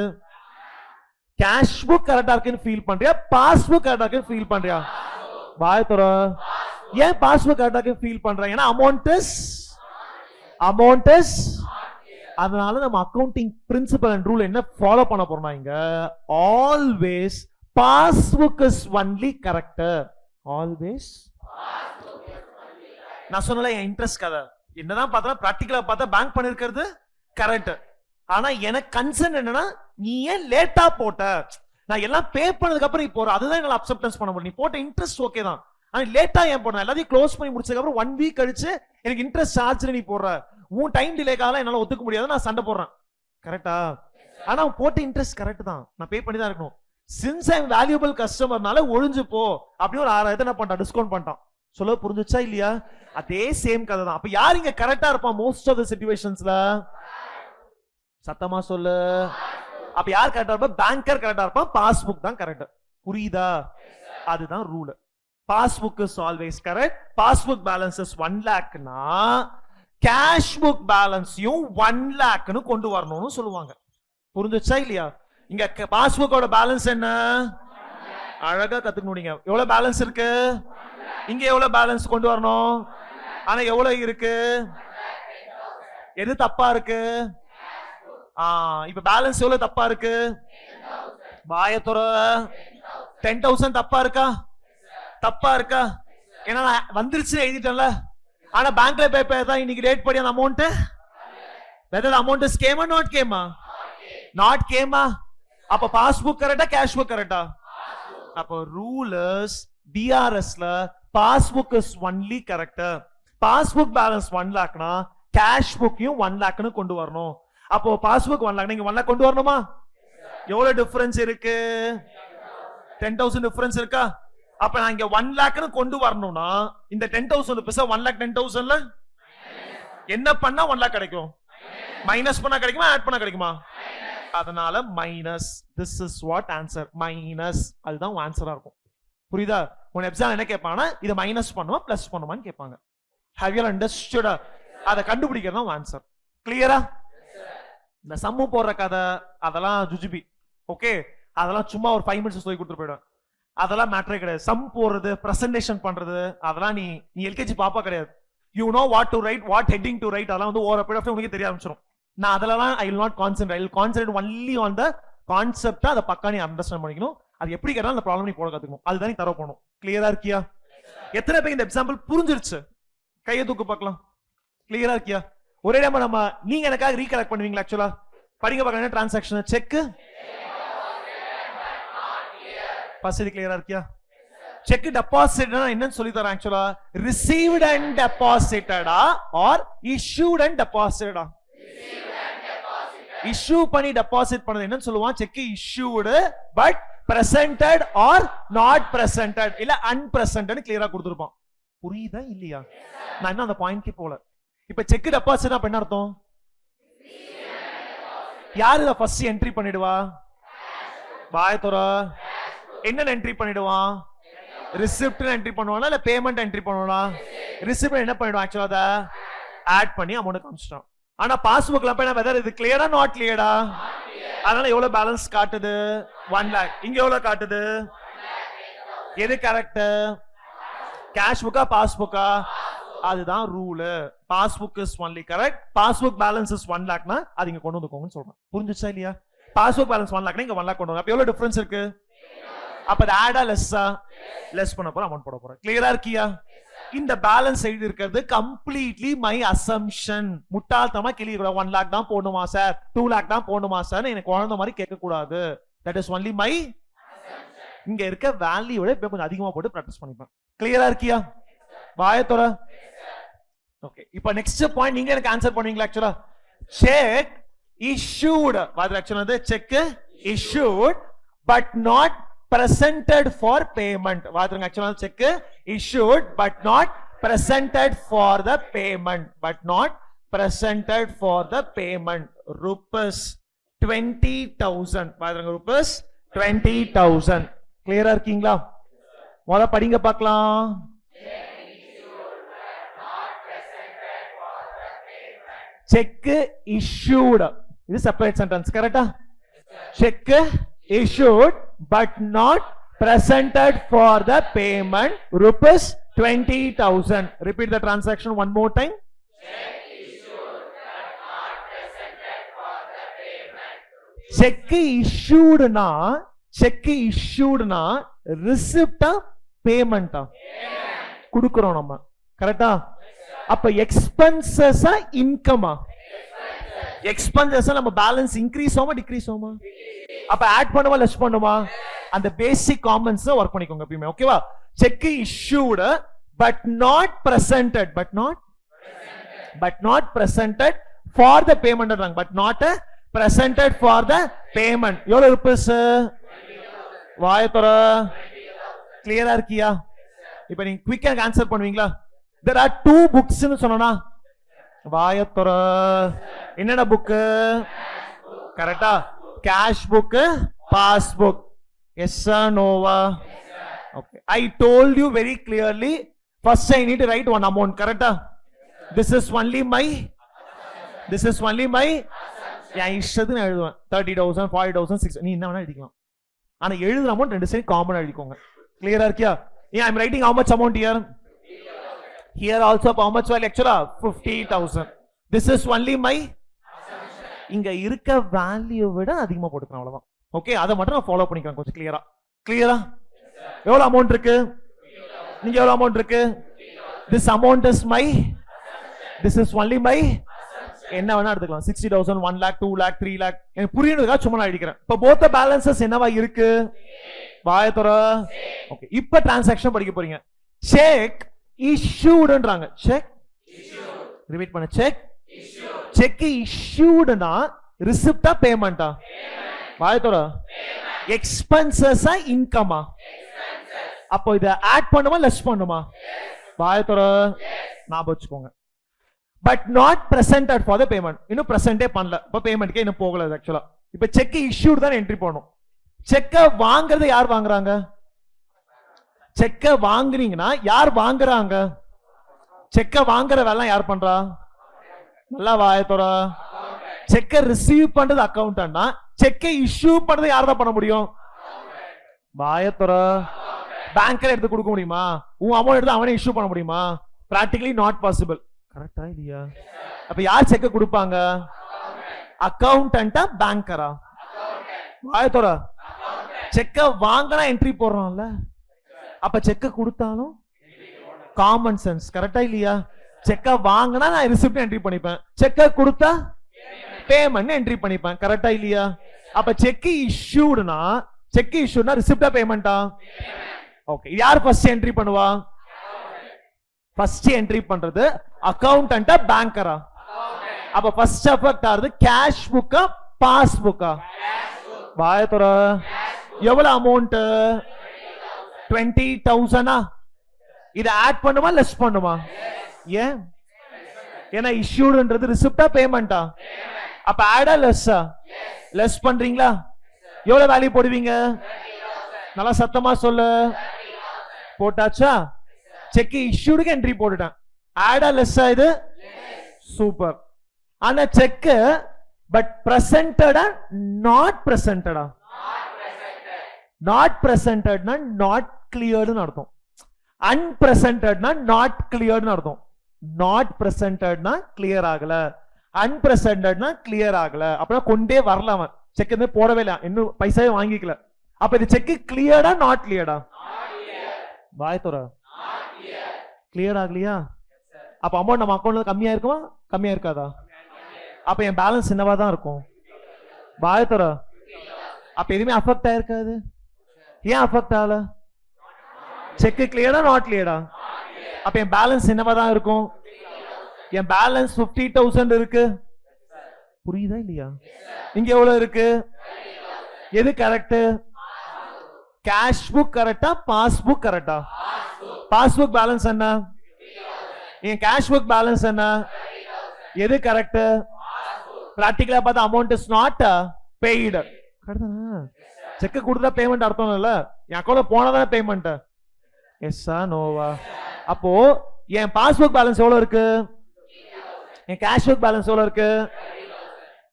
கேஷ் புக் கரெக்டா இருக்குன்னு ஃபீல் பண்றியா? பாஸ்புக் கரெக்டா இருக்குன்னு ஃபீல் பண்றியா? பாயத்தோரா. ஏன் பாஸ்புக் கரெக்டா இருக்குன்னு ஃபீல் பண்ற? ஏன்னா அமௌண்ட் இஸ். அதனால நம்ம அக்கவுண்டிங் பிரின்சிபல் அண்ட் ரூல் என்ன ஃபாலோ பண்ண போறோம்னா, இங்க always passbook is only correct. Always. நான் சொன்னல என் இன்ட்ரெஸ்ட் கதை என்னதான் பார்த்தா பிராக்டிகலா பார்த்தா பேங்க் பண்ணிருக்கிறது கரெக்ட். ஆனா எனக்கு கன்சர்ன் என்னன்னா, நீ ஏன் லேட்டா போட்ட? நான் எல்லாம் பே பண்ணதுக்கு அப்புறம் நீ போற, அதுதான் என்னால அக்செப்டன்ஸ் பண்ண முடியும். நீ போட்ட இன்ட்ரெஸ்ட் ஓகே தான், ஆனா லேட்டா ஏன் போட? எல்லாத்தையும் க்ளோஸ் பண்ணி முடிச்சதுக்கு அப்புறம் 1 week கழிச்சு எனக்கு இன்ட்ரெஸ்ட் சார்ஜ் நீ போடுற, உன் டைம் டிலேக்காக என்னால ஒத்துக்க முடியாது, நான் சண்டை போடுறேன், கரெக்டா? ஆனா போட்ட இன்ட்ரெஸ்ட் கரெக்ட் தான், நான் பே பண்ணி தான் இருக்கணும். சின்ஸ் ஐ எம் வேல்யூபிள் கஸ்டமர்னால ஒழிஞ்சு போ அப்படின்னு ஒரு 6,000 என்ன பண்ணிட்டான், டிஸ்கவுண்ட் பண்ணிட்டான். சொல்ல புரிஞ்சுச்சா இல்லையா? அதே சேம் கதை தான். அப்ப யார் இங்க கரெக்டா இருப்பான் மோஸ்ட் ஆஃப் தி சிச்சுவேஷன்ஸ்ல? சத்தமா சொல்லு. அப்ப யார் கரெக்டா இருப்பா? பேங்கர் கரெக்டா இருப்பான், பாஸ்புக் தான் கரெக்ட். புரியுதா? அதுதான் rule. Passbook is always correct. Passbook balance is 1 lakhனா கேஷ் புக் பேலன்ஸையும் 1 lakhனு கொண்டு வரணும்னு சொல்லுவாங்க. புரிஞ்சுச்சா இல்லையா? இங்க பாஸ்புக்கோட பேலன்ஸ் என்ன? அழகா கத்துக்கணுங்க. எவ்வளவு பேலன்ஸ் இருக்கு? இங்க எவ்வளவு பேலன்ஸ் கொண்டு வரணும்? ஆனா எவ்வளவு இருக்கு? எது தப்பா இருக்கு? இப்ப பேலன்ஸ் எவ்வளவு தப்பா இருக்கு? பாயத்தொர. 10,000 தப்பா இருக்கா? தப்பா இருக்கா? ஏன்னா வந்துருச்சு எழுதிட்டேன்ல. ஆனா பேங்க்ல பே தான் இன்னைக்கு ரேட் படி அந்த amount whether amount is came or not came? not came. அப்ப பாஸ்புக் கரெக்டா கேஷ் புக் கரெக்டா? அப்ப ரூலர்ஸ் டிஆர்எஸ்ல passbook is only correct. Passbook balance 1 lakhனா கேஷ் புக்கையும் 1 lakhனு கொண்டு வரணும். அப்போ பாஸ்புக் 1 lakh, நீங்க 1 lakh கொண்டு வரணுமா? எவ்வளவு டிஃபரன்ஸ் இருக்கு? 10,000 டிஃபரன்ஸ் இருக்கா? அப்ப நான் இங்க 1 lakhனு கொண்டு வரணும்னா இந்த 10,000 rupees 1 lakh 10,000ல என்ன பண்ணா 1 lakh கிடைக்கும்? மைனஸ் பண்ணா கிடைக்குமா, ஆட் பண்ணா கிடைக்குமா? அதனால minus. This is what answer, minus. அதுதான் ஆன்சரா இருக்கும். புரியுதா? உன் எக்ஸாம் என்ன கேட்பாங்கன்னா இதை மைனஸ் பண்ணுமா பிளஸ் பண்ணுமான்னு கேட்பாங்க. Have you understood? அதை கண்டுபிடிக்கிறது தான் ஆன்சர். கிளியரா? இந்த சம்மு போடுற கதை அதெல்லாம் ஜுஜிபி. ஓகே, அதெல்லாம் சும்மா ஒரு 5 மினிட்ஸ் சொல்லி கொடுத்துட்டு போயிடுவேன். அதெல்லாம் மேட்டரே கிடையாது. சம் போடுறது, பிரசன்டேஷன் பண்றது, அதெல்லாம் நீ எல்கேஜி பாப்பா கிடையாது. You know what to right, what heading to right, அதெல்லாம் வந்து ஓவர் பீரியட் ஆஃப் உங்களுக்கு தெரிய ஆரம்பிச்சிடும். நான் அதெல்லாம் I will not concentrate. I will concentrate only on the concept. அதை பக்கா நீ அண்டர்ஸ்டாண்ட் பண்ணிக்கணும். அது எப்படி கேட்டாலும் அந்த ப்ராப்ளம் நீ போட கத்துக்கணும். அதுதான் நீ தர போகணும். கிளியரா இருக்கியா? எத்தனை பேர் இந்த எக்ஸாம்பிள் புரிஞ்சிருச்சு? கையை தூக்கு பார்க்கலாம். கிளியரா இருக்கியா? ஒரே நம்ம நீங்க எனக்காக ரீகலெக்ட் பண்ணுவீங்களா? ஆக்சுவலா படிங்க பார்க்கலாம். டிரான்சாக்ஷன் செக் ஃபர்ஸ்ட் கிளியரா இருக்கியா? செக் டெபாசிட் என்னன்னு சொல்லி தரேன். ஆக்சுவலா ரிசீவ்ட் அண்ட் டெபாசிட்டடா ஆர் இஷ்யூட் அண்ட் டெபாசிட்டடா? இஷ்யூ பண்ணி டெபாசிட் பண்ணது என்னன்னு சொல்லுவான்? Cheque issued but presented or not presented இல்ல அன்பிரசன்டட் கிளியரா கொடுத்திருப்பான். புரியுதா இல்லையா? நான் இன்னும் அந்த பாயிண்ட்க்கு போல. இப்ப செக் டெபாசிட் அப்ப என்ன அர்த்தம்? யாரு இத ஃபர்ஸ்ட் என்ட்ரி பண்ணிடுவா? பாயத்தோரா என்ன என்ட்ரி பண்ணிடுவான்? ரிசிப்ட் என்ட்ரி பண்ணுவானா இல்ல பேமெண்ட் என்ட்ரி பண்ணுவானா? ரிசிப்ட் என்ன பண்ணிடுவான்? ஆக்சுவலா அதை ஆட் பண்ணி அமௌண்ட் காமிச்சிட்டான். ஆனா பாஸ்புக்ல போய் வெதர் இது கிளியரா நாட் கிளியரா? அதனால எவ்வளவு பேலன்ஸ் காட்டுது? 1 lakh. இங்க எவ்வளவு காட்டுது? எது கரெக்ட்? கேஷ் புக்கா பாஸ்புக்கா? அதுதான் rule. Passbook is only correct. Passbook balance is 1 lakh னா அது இங்க கொண்டு வந்துக்கோங்கன்னு சொல்றேன். புரிஞ்சுச்சா இல்லையா? பாஸ்புக் பேலன்ஸ் 1 lakh இங்க 1 lakh கொண்டு வந்து அப்ப எவ்வளவு டிஃபரன்ஸ் இருக்கு? அப்ப அது ஆடா லெஸ்ஸா? லெஸ் பண்ண போற அமௌண்ட் போட போறேன். கிளியரா இருக்கியா? இந்த பேலன்ஸ் எழுதி இருக்கிறது கம்ப்ளீட்லி மை அசம்ஷன். முட்டாள்தனமா கிளி 1 lakh தான் போடணுமா சார், 2 lakh தான் போடணுமா சார் எனக்கு குழந்தை மாதிரி கேட்க கூடாது. தட் இஸ் ஒன்லி மை இங்க இருக்க வேல்யூட கொஞ்சம் அதிகமா போட்டு பிராக்டிஸ் பண்ணிப்பேன். கிளியரா இருக்கியா? வாயத்தோட. ஓகே, இப்போ நெக்ஸ்ட் பாயிண்ட் நீங்க எனக்கு ஆன்சர் பண்ணுவீங்களா? ஆக்சுவலா செக் issued ஆக்சுவலா check issued but not presented for payment. வாதுங்க ஆக்சுவலா check issued but not presented for the payment. but not presented for the payment. rupees 20,000. வாதுங்க rupees 20,000. கிளியரா இருக்கீங்களா? முதல்ல படிங்க பார்க்கலாம். செக் issued இது செப்பரேட் சென்டென்ஸ் கரெக்ட்டா? Check issued but not presented for the payment rupees 20,000. repeat the transaction one more time. Check issued but not presented for the payment. check issued na receipt payment குடுக்குறோம் நம்ம கரெக்ட்டா? அப்ப expenses income expenses நம்ம balance increase ஆகுமா degrees ஆகுமா? அப்ப add பண்ணுமா less பண்ணுமா? அந்த பேசிக் காமன்ஸ் ஒர்க் பண்ணிக்கோங்க எப்பவுமே. ஓகேவா? Check issued but not presented for the payment. But not presented for the payment. எவ்வளவு ரூபீஸ்? வாயத்தோர. கிளியரா இருக்கியா? இப்ப நீங்க குயிக்கா ஆன்சர் பண்ணுவீங்களா? there are 2 books னு சொன்னா வாயத்தோர. என்னடா புக்? கரெக்ட்டா? Cash book, passbook. எஸ்ஸா நோவா? Okay, I told you very clearly first I need to write one amount. கரெக்ட்டா? this is only my என் இஷ்டத்துக்கு நான் எழுதுவேன். 30,000 40,000 6 நீ என்ன வேணா எழுதிக்கலாம். ஆனா எழுதுற அமௌண்ட் ரெண்டு சைடு காமனா எழுதிக்கோங்க. கிளியரா இருக்கியா? yeah, I'm writing how much amount here? Here also how much value? actually 50,000. this is only my இங்க இருக்க வேல்யூ விட அதிகமா போட்டுக்கலாம் அவ்வளவுதான். ஓகே, அதை மட்டும் நான் ஃபாலோ பண்ணிக்கிறேன் கொஞ்சம் கிளியரா. எவ்வளவு அமௌண்ட் இருக்கு? நீங்க எவ்வளவு அமௌண்ட் இருக்கு? this amount is my this is only my என்ன வேணா எடுத்துக்கலாம். 60,000 1 lakh 2 lakh 3 lakh எனக்கு புரியணும்னா சும்மா நான் அடிக்கிறேன். இப்ப both the balances என்னவா இருக்கு? வாயத்தோர. ஓகே, இப்ப டிரான்சாக்ஷன் படிக்க போறீங்க. செக் issuedன்றாங்க. செக் ரிப்பீட் பண்ண. செக் issuedனா ரிசிப்டா பேமெண்டா? வாயத்தோர. எக்ஸ்பென்சஸா இன்கமா? அப்போ இத ஆட் பண்ணுமா லெஸ் பண்ணுமா? வாயத்தோர. ஞாபகம் வச்சுக்கோங்க. But not presented for the payment. இன்னும் பிரசன்டே பண்ணல, இப்ப பேமெண்ட்க்கே இன்னும் போகல. ஆக்சுவலா இப்ப செக் issued தான் என்ட்ரி பண்ணணும். செக்க வாங்குறது யார் வாங்குறாங்க? செக்க வாங்குறீங்கன்னா யார் வாங்குறாங்க? செக்க வாங்குற வேலை யார் பண்றா? நல்லா வாயத்தோட. செக்க ரிசீவ் பண்றது அக்கௌண்டன்ட்னா செக்கை இஷ்யூ பண்றது யார் தான் பண்ண முடியும்? வாயத்தோட. பேங்க்ல எடுத்து கொடுக்க முடியுமா? உன் அமௌண்ட் எடுத்து அவனே இஷ்யூ பண்ண முடியுமா? Practically not possible. கரெக்டா இல்லையா? அப்ப யார் செக்க கொடுப்பாங்க? அக்கௌண்டன்டா பேங்கரா? வாயத்தோட. செக்க வாங்கினா என்ட்ரி போடுறோம்ல, அப்ப செக்க கொடுத்தாலும் காமன் சென்ஸ். கரெக்டா இல்லையா? செக்க வாங்கினா நான் ரிசிப்ட் என்ட்ரி பண்ணிப்பேன், செக்க கொடுத்தா பேமெண்ட் என்ட்ரி பண்ணிப்பேன். கரெக்டா இல்லையா? அப்ப செக் இஷ்யூடுனா ரிசிப்டா பேமெண்டா? ஓகே, யார் ஃபர்ஸ்ட் என்ட்ரி பண்ணுவா? ஃபர்ஸ்ட் என்ட்ரி பண்றது அக்கௌண்டன்டா பேங்கரா? அப்ப ஃபர்ஸ்ட் அஃபெக்ட் ஆகுது கேஷ் புக்கா பாஸ் புக்கா? வாயத்தோட. எவ்வளவு அமௌண்ட்? 20,000. இதை ஆட் பண்ணுமா லெஸ் பண்ணுமா? ஏன்? ஏன்னா இஷ்யூடுன்றது ரிசிப்டா பேமெண்டா? அப்ப ஆடா லெஸ்ஸா? லெஸ் பண்றீங்களா? எவ்வளவு வேல்யூ போடுவீங்க? நல்லா சத்தமா சொல்லு. போட்டாச்சா? செக் இஷ்யூடுக்கு என்ட்ரி போட்டுட்டேன். ஆடா லெஸ்ஸா? இது சூப்பர். ஆனா செக் பட் பிரசன்டடா நாட் பிரசன்டடா? நாட் பிரசன்டட்னா நாட் கிளியர்னு அர்த்தம். அன்பிரசன்டட்னா நாட் கிளியர்னு அர்த்தம். நாட் பிரசன்டட்னா கிளியர் ஆகல, அன்பிரசன்டட்னா கிளியர் ஆகல. அப்படின்னா கொண்டே வரல, அவன் செக் எதுவும் போடவே இல்லை, இன்னும் பைசாவே வாங்கிக்கல. அப்ப இது செக் கிளியர்டா நாட் கிளியர்டா? வாயத்தோட. கிளியர் ஆகலையா? அப்ப அமௌண்ட் நம்ம அக்கௌண்ட்ல கம்மியா இருக்குமா கம்மியா இருக்காதா? அப்ப என் பேலன்ஸ் என்னவா தான் இருக்கும்? வாயத்தோட. அப்ப எதுவுமே அஃபெக்ட் ஆயிருக்காது. ஏன் அஃபெக்ட் ஆகல? செக் கிளியரா நாட் கிளியரா? அப்ப என் பேலன்ஸ் என்னவா தான் இருக்கும்? என் பேலன்ஸ் 50,000 இருக்கு. புரியுதா இல்லையா? இங்க எவ்வளவு இருக்கு? எது கரெக்ட்? கேஷ் புக் கரெக்டா பாஸ்புக் கரெக்டா? பாஸ்புக் பேலன்ஸ் என்ன? என் கேஷ் புக் பேலன்ஸ் என்ன? எது கரெக்ட்? பிராக்டிகலா பார்த்தா amount is not paid. Check கொடுத்தா பேமெண்ட் அர்த்தம் இல்ல, என் அக்கௌண்ட்ல போனதானே பேமெண்ட். எஸ்ஸா நோவா? அப்போ என் பாஸ்புக் பேலன்ஸ் எவ்வளவு இருக்கு? என் கேஷ் புக் பேலன்ஸ் எவ்வளவு இருக்கு?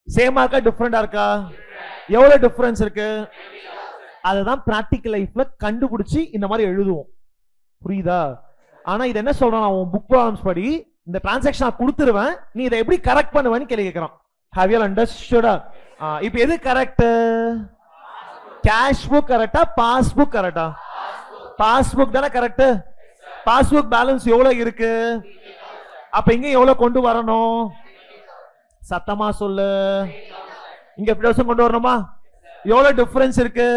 சேமா இருக்கா டிஃபரெண்டா இருக்கா? எவ்வளவு டிஃபரன்ஸ் இருக்கு? அதுதான் பிராக்டிகல் லைஃப்ல கண்டுபிடிச்சு இந்த மாதிரி எழுதுவோம். புரியுதா? ஆனா இது என்ன சொல்றான், உன் புக் ப்ராப்ளம்ஸ் படி இந்த டிரான்சாக்ஷன் கொடுத்துருவேன், நீ இதை எப்படி கரெக்ட் பண்ணுவேன்னு கேள்வி கேட்கறான். Have you understood? இப்போ எது கரெக்ட்? கேஷ் புக் கரெக்டா பாஸ்புக் கரெக்டா? பாஸ்புக் தானே கரெக்ட். பாஸ்புக் பேலன்ஸ் எவ்வளவு இருக்கு? அப்ப இங்க எவ்வளவு கொண்டு வரணும்? சத்தமா சொல்லு. இங்க 50,000 கொண்டு வரணுமா? எவ்வளவு டிஃபரன்ஸ் இருக்கு?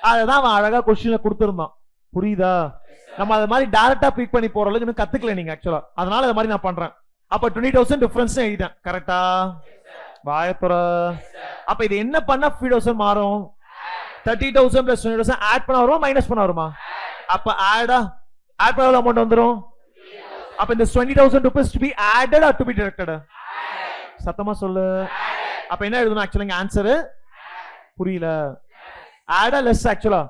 அதுதான் அவன் அழகா கொஸ்டின்ல கொடுத்திருந்தான். புரியுதா? நம்ம அது மாதிரி டைரக்டா பிக் பண்ணி போற அளவுக்கு இன்னும் கத்துக்கல நீங்க ஆக்சுவலா, அதனால அது மாதிரி நான் பண்றேன். அப்ப 20,000 டிஃபரன்ஸ் எழுதிட்டேன். கரெக்டா? வாயத்துற. அப்ப இது என்ன பண்ணா 50,000 மாறும்? 30,000 பிளஸ் 20,000 ஆட் பண்ண வருமா மைனஸ் பண்ண வருமா? அப்ப ஆடா ஆட் பண்ண அமௌண்ட் வந்துரும். அப்ப இந்த 20,000 rupees to be added or to be deducted? சத்தமா சொல்லு. அப்ப என்ன எழுதணும் ஆக்சுவலா ஆன்சர்? புரியல. ஆடா லெஸ் ஆக்சுவலா?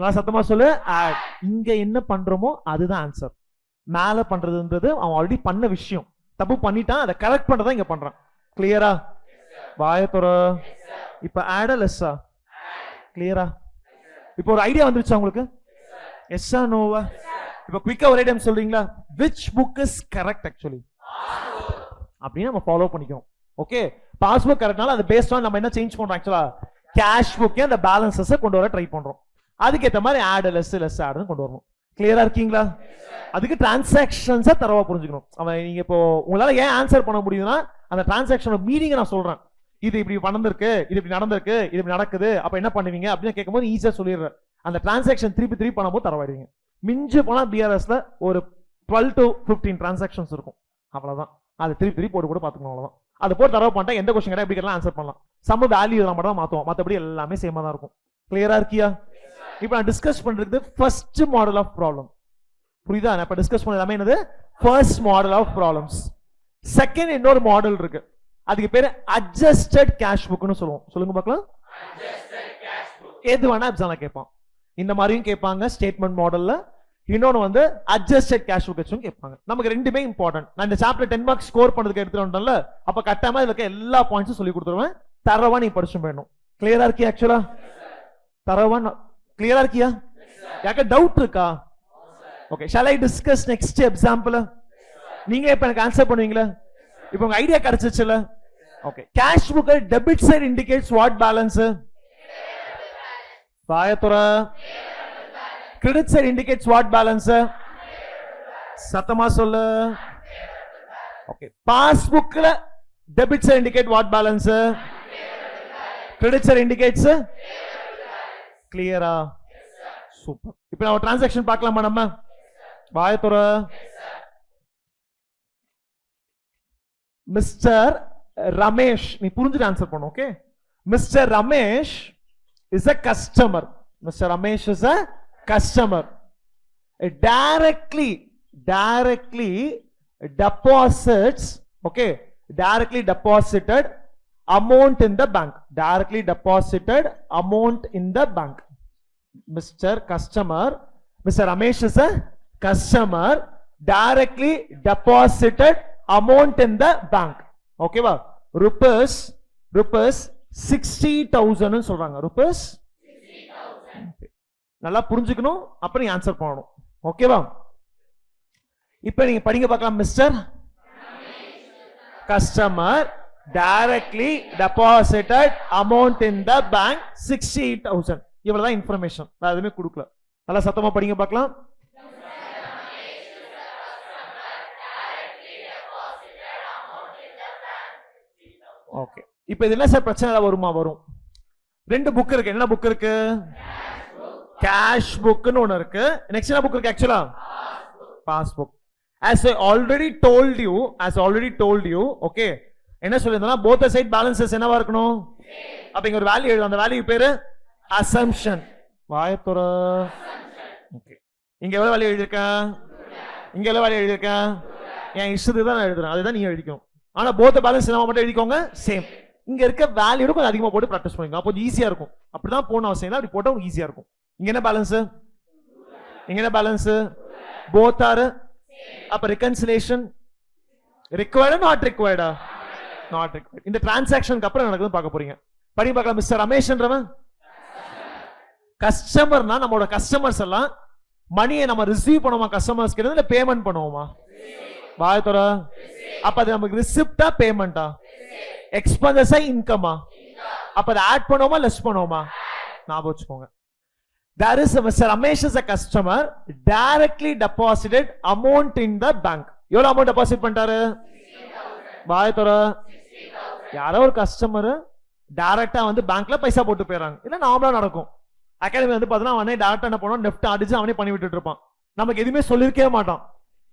நான் சத்தமா சொல்லு. ஆட். இங்க என்ன பண்றோமோ அதுதான் ஆன்சர். மேல பண்றதுன்றது அவன் ஆல்ரெடி பண்ண விஷயம், தப்பு பண்ணிட்டான், அதை கரெக்ட் பண்றதா இங்க பண்றான். கிளியரா? வாயத்தோர. இப்ப ஆடா லெஸ்ஸா? கிளியரா? இப்போ ஒரு ஐடியா வந்துருச்சா உங்களுக்கு? எஸ்ஸா நோவா? இப்ப குயிக்கா ஒரே டைம் சொல்றீங்களா? which book is correct actually அப்படின்னு நம்ம ஃபாலோ பண்ணிக்கோம். ஓகே, பாஸ்புக் கரெக்ட்னால அது பேஸ்ட் ஆன் நம்ம என்ன சேஞ்ச் பண்றோம் ஆக்சுவலா கேஷ் புக்கே அந்த பேலன்சஸ் கொண்டு வர ட்ரை பண்றோம். அதுக்கேற்ற மாதிரி ஆட் லெஸ் ஆட்னு கொண்டு வரணும். கிளியரா இருக்கீங்களா? அதுக்கு டிரான்சாக்ஷன்ஸை தரவா புரிஞ்சுக்கணும். அவன் நீங்க இப்போ உங்களால ஏன் ஆன்சர் பண்ண முடியுதுன்னா அந்த டிரான்சாக்ஷனோட மீனிங் நான் சொல்றேன். இது இப்படி நடந்திருக்கு, இது இப்படி நடந்திருக்கு, இது இப்படி நடக்குது, அப்ப என்ன பண்ணுவீங்க அப்படின்னு கேட்கும்போது ஈஸியா சொல்லிடுறேன். அந்த டிரான்சாக்ஷன் திருப்பி பண்ணும்போது தரவாடுவீங்க. மிஞ்சு போனா பிஆர்எஸ்ல ஒரு 12 to 15 டிரான்சாக்ஷன்ஸ் இருக்கும், அவ்வளவுதான். அதை திருப்பி போட்டு பார்த்துக்கணும், அவ்வளவுதான். அது போட்டு தரவு பண்ணிட்டா எந்த கொஸ்டின் கேட்டா எப்படி கேட்கலாம் ஆன்சர் பண்ணலாம். சம் வேல்யூ மட்டும் தான் மாத்துவோம், மற்றபடி எல்லாமே சேமா தான் இருக்கும். கிளியரா இருக்கியா? இப்போ நான் டிஸ்கஸ் பண்றது ஃபர்ஸ்ட் மாடல் ஆஃப் ப்ராப்ளம். புரியுதா? நான் இப்ப டிஸ்கஸ் பண்ண எல்லாமே என்னது? First model of problems. Second இன்னொரு மாடல் இருக்கு, அதுக்கு பேரு அட்ஜஸ்டட் கேஷ் புக்னு சொல்லுவோம். சொல்லுங்க பார்க்கலாம். எது வேணா எக்ஸாம்ல கேட்பான். இந்த மாதிரியும் கேட்பாங்க ஸ்டேட்மெண்ட் மாடல்ல. இன்னொன்னு வந்து அட்ஜஸ்டட் கேஷ் புக் வச்சும் கேட்பாங்க. நமக்கு ரெண்டுமே இம்பார்ட்டன்ட். நான் இந்த சாப்டர் 10 மார்க்ஸ் ஸ்கோர் பண்ணதுக்கு எடுத்துட்டு வந்துட்டேன்ல, அப்ப கட்டாயமா இதுல இருக்க எல்லா பாயிண்ட்ஸும் சொல்லி கொடுத்துருவேன். தரவா நீ படிச்சு போயிடணும். கிளியரா இருக்கியா? ஆக்சுவலா தரவா கிளியரா இருக்கியா? யாக்க டவுட் இருக்கா? Okay, shall I discuss next example? நீங்க இப்ப எனக்கு ஆன்சர் பண்ணுவீங்களா? இப்போ உங்க ஐடியா கிடைச்சிச்சுல? Okay, cash book debit side indicates what balance? பாயத்துற. Credit side indicates what balance? சத்தமா சொல்லு. ஓகே, பாஸ்புக்ல debit side indicate what balance? Credit side indicates. கிளியரா? சூப்பர். இப்போ நம்ம டிரான்சாக்ஷன் பார்க்கலாமா? நம்ம பாயத்துற. மிஸ்டர் ரமேஷ், நீ புரிஞ்சுட்டு ஆன்சர் பண்ணு. Okay, mister Ramesh is a customer. Mr. Ramesh is a customer. Directly deposits, okay, directly deposited amount in the bank. Directly deposited amount in the bank. Mr. Ramesh is a customer. Directly deposited amount in the bank. Okay va? Rupees 60,000 சொல்றாங்க. rupees 60,000. நல்லா புரிஞ்சுக்கணும், அப்ப நீ answer பண்ணணும். ஓகேவா? இப்போ நீங்க படிங்க பார்க்கலாம். Mister customer directly deposited amount in the bank 60,000. இவ்வளவுதான் இன்ஃபர்மேஷன், வேற எதுவுமே கொடுக்கல. நல்லா சத்தமா படிங்க பார்க்கலாம். ஓகே, இப்போ இது என்ன சார் பிரச்சனை வருமா? வரும். ரெண்டு புக் இருக்கு. என்ன புக் இருக்கு? கேஷ் புக்னு ஒன்னு இருக்கு. நெக்ஸ்ட் என்ன புக் இருக்கு? ஆக்சுவலா passbook. as I already told you, okay, என்ன சொல்லிருந்தா both the side balances என்னவா இருக்கணும்? அப்ப இங்க ஒரு வேல்யூ எழுது. அந்த வேல்யூ பேரு assumption. வாயத்துற. ஓகே, இங்க எவ்வளவு வேல்யூ எழுதிருக்கேன்? இங்க எவ்வளவு வேல்யூ எழுதிருக்கேன்? என் இஷ்டத்துக்கு தான் எழுதுறேன், அதுதான் நீங்க எழுதிக்கணும். ஆனா போத் பேலன்ஸ் என்ன மட்டும் எழுதிக்கோங்க, சேம். இங்க இருக்க வேல்யூ கொஞ்சம் அதிகமா போட்டு பிராக்டிஸ் பண்ணுங்க, அப்போ ஈஸியா இருக்கும். அப்படிதான் போன அவசியம் இல்லை, அப்படி போட்டா உங்களுக்கு ஈஸியா இருக்கும். இங்க என்ன பேலன்ஸ்? இங்க என்ன பேலன்ஸ்? Both are. அப்ப ரெகன்சிலேஷன் ரிக்வயர்டா நாட் ரிக்வயர்டா? Not required. இந்த டிரான்சாக்ஷனுக்கு அப்புறம் நடக்குது பார்க்க போறீங்க. படி பார்க்கலாம். மிஸ்டர் ரமேஷ்ன்றவன் கஸ்டமர்னா நம்மளோட கஸ்டமர்ஸ் எல்லாம் மணியை நம்ம ரிசீவ் பண்ணுவோமா? கஸ்டமர்ஸ் கிட்ட இல்ல பேமெண்ட் பண்ணுவோமா? பாயத்தோட. அப்ப அது நமக்கு ரிசிப்டா பேமெண்டா? எக்ஸ்பென்சஸா இன்கமா? அப்ப அதை ஆட் பண்ணுவோமா லெஸ் பண்ணுவோமா? ஞாபகம் வச்சுக்கோங்க. There is Mr. Ramesh is a customer directly deposited amount in the bank. எவ்வளவு அமௌண்ட் டெபாசிட் பண்ணிட்டாரு? பாயத்தோட. யாரோ ஒரு கஸ்டமர் டைரக்டா வந்து பேங்க்ல பைசா போட்டு போயிடறாங்க. இல்ல நார்மலா நடக்கும். அகாடமி வந்து பார்த்தா அவனே டைரக்டா என்ன பண்ணுவான், நெஃப்ட் அடிச்சு அவனே பண்ணி விட்டுட்டு இருப்பான். நமக்கு எதுவுமே சொல்லிருக்கவே மாட்டான்.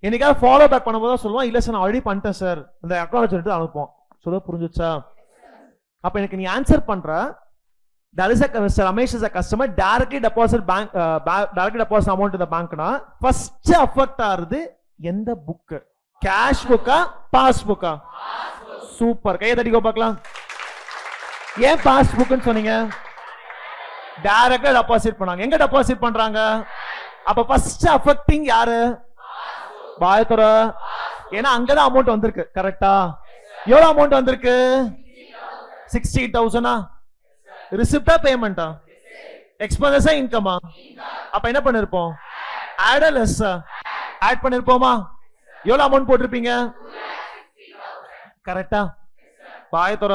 என்னைக்காவது ஃபாலோ பேக் பண்ணும்போது சொல்லுவான், இல்ல சார் நான் ஆல்ரெடி பண்ணிட்டேன் சார், இந்த அக்கௌண்ட் சொல்லிட்டு அனுப்புவோம். சொல்ல புரிஞ்சுச்சா? அப்ப எனக்கு நீ ஆன்சர் பண்ற, that is a Mr. Ramesh is a customer directly deposit amount in the bank na first affect ஆறுது எந்த புக்? கேஷ் புக்கா பாஸ் புக்கா? சூப்பர், கையை தட்டிக்கோ பார்க்கலாம். ஏன் பாஸ் புக்னு சொன்னீங்க? டைரக்டா டெபாசிட் பண்ணாங்க. எங்க டெபாசிட் பண்றாங்க? அப்ப ஃபர்ஸ்ட் அஃபெக்டிங் யாரு? பாயத்தோட. ஏன்னா அங்கதான் அமௌண்ட் வந்திருக்கு. கரெக்டா? எவ்வளவு அமௌண்ட் வந்திருக்கு? 60,000. ரிசிப்டா பேமெண்டா? எக்ஸ்பென்சஸா இன்கமா? அப்ப என்ன பண்ணிருப்போம்? ஆட் லெஸ் ஆட் பண்ணிருப்போமா? எவ்வளவு அமௌண்ட் போட்டிருப்பீங்க? கரெக்டா? பாயத்தோட.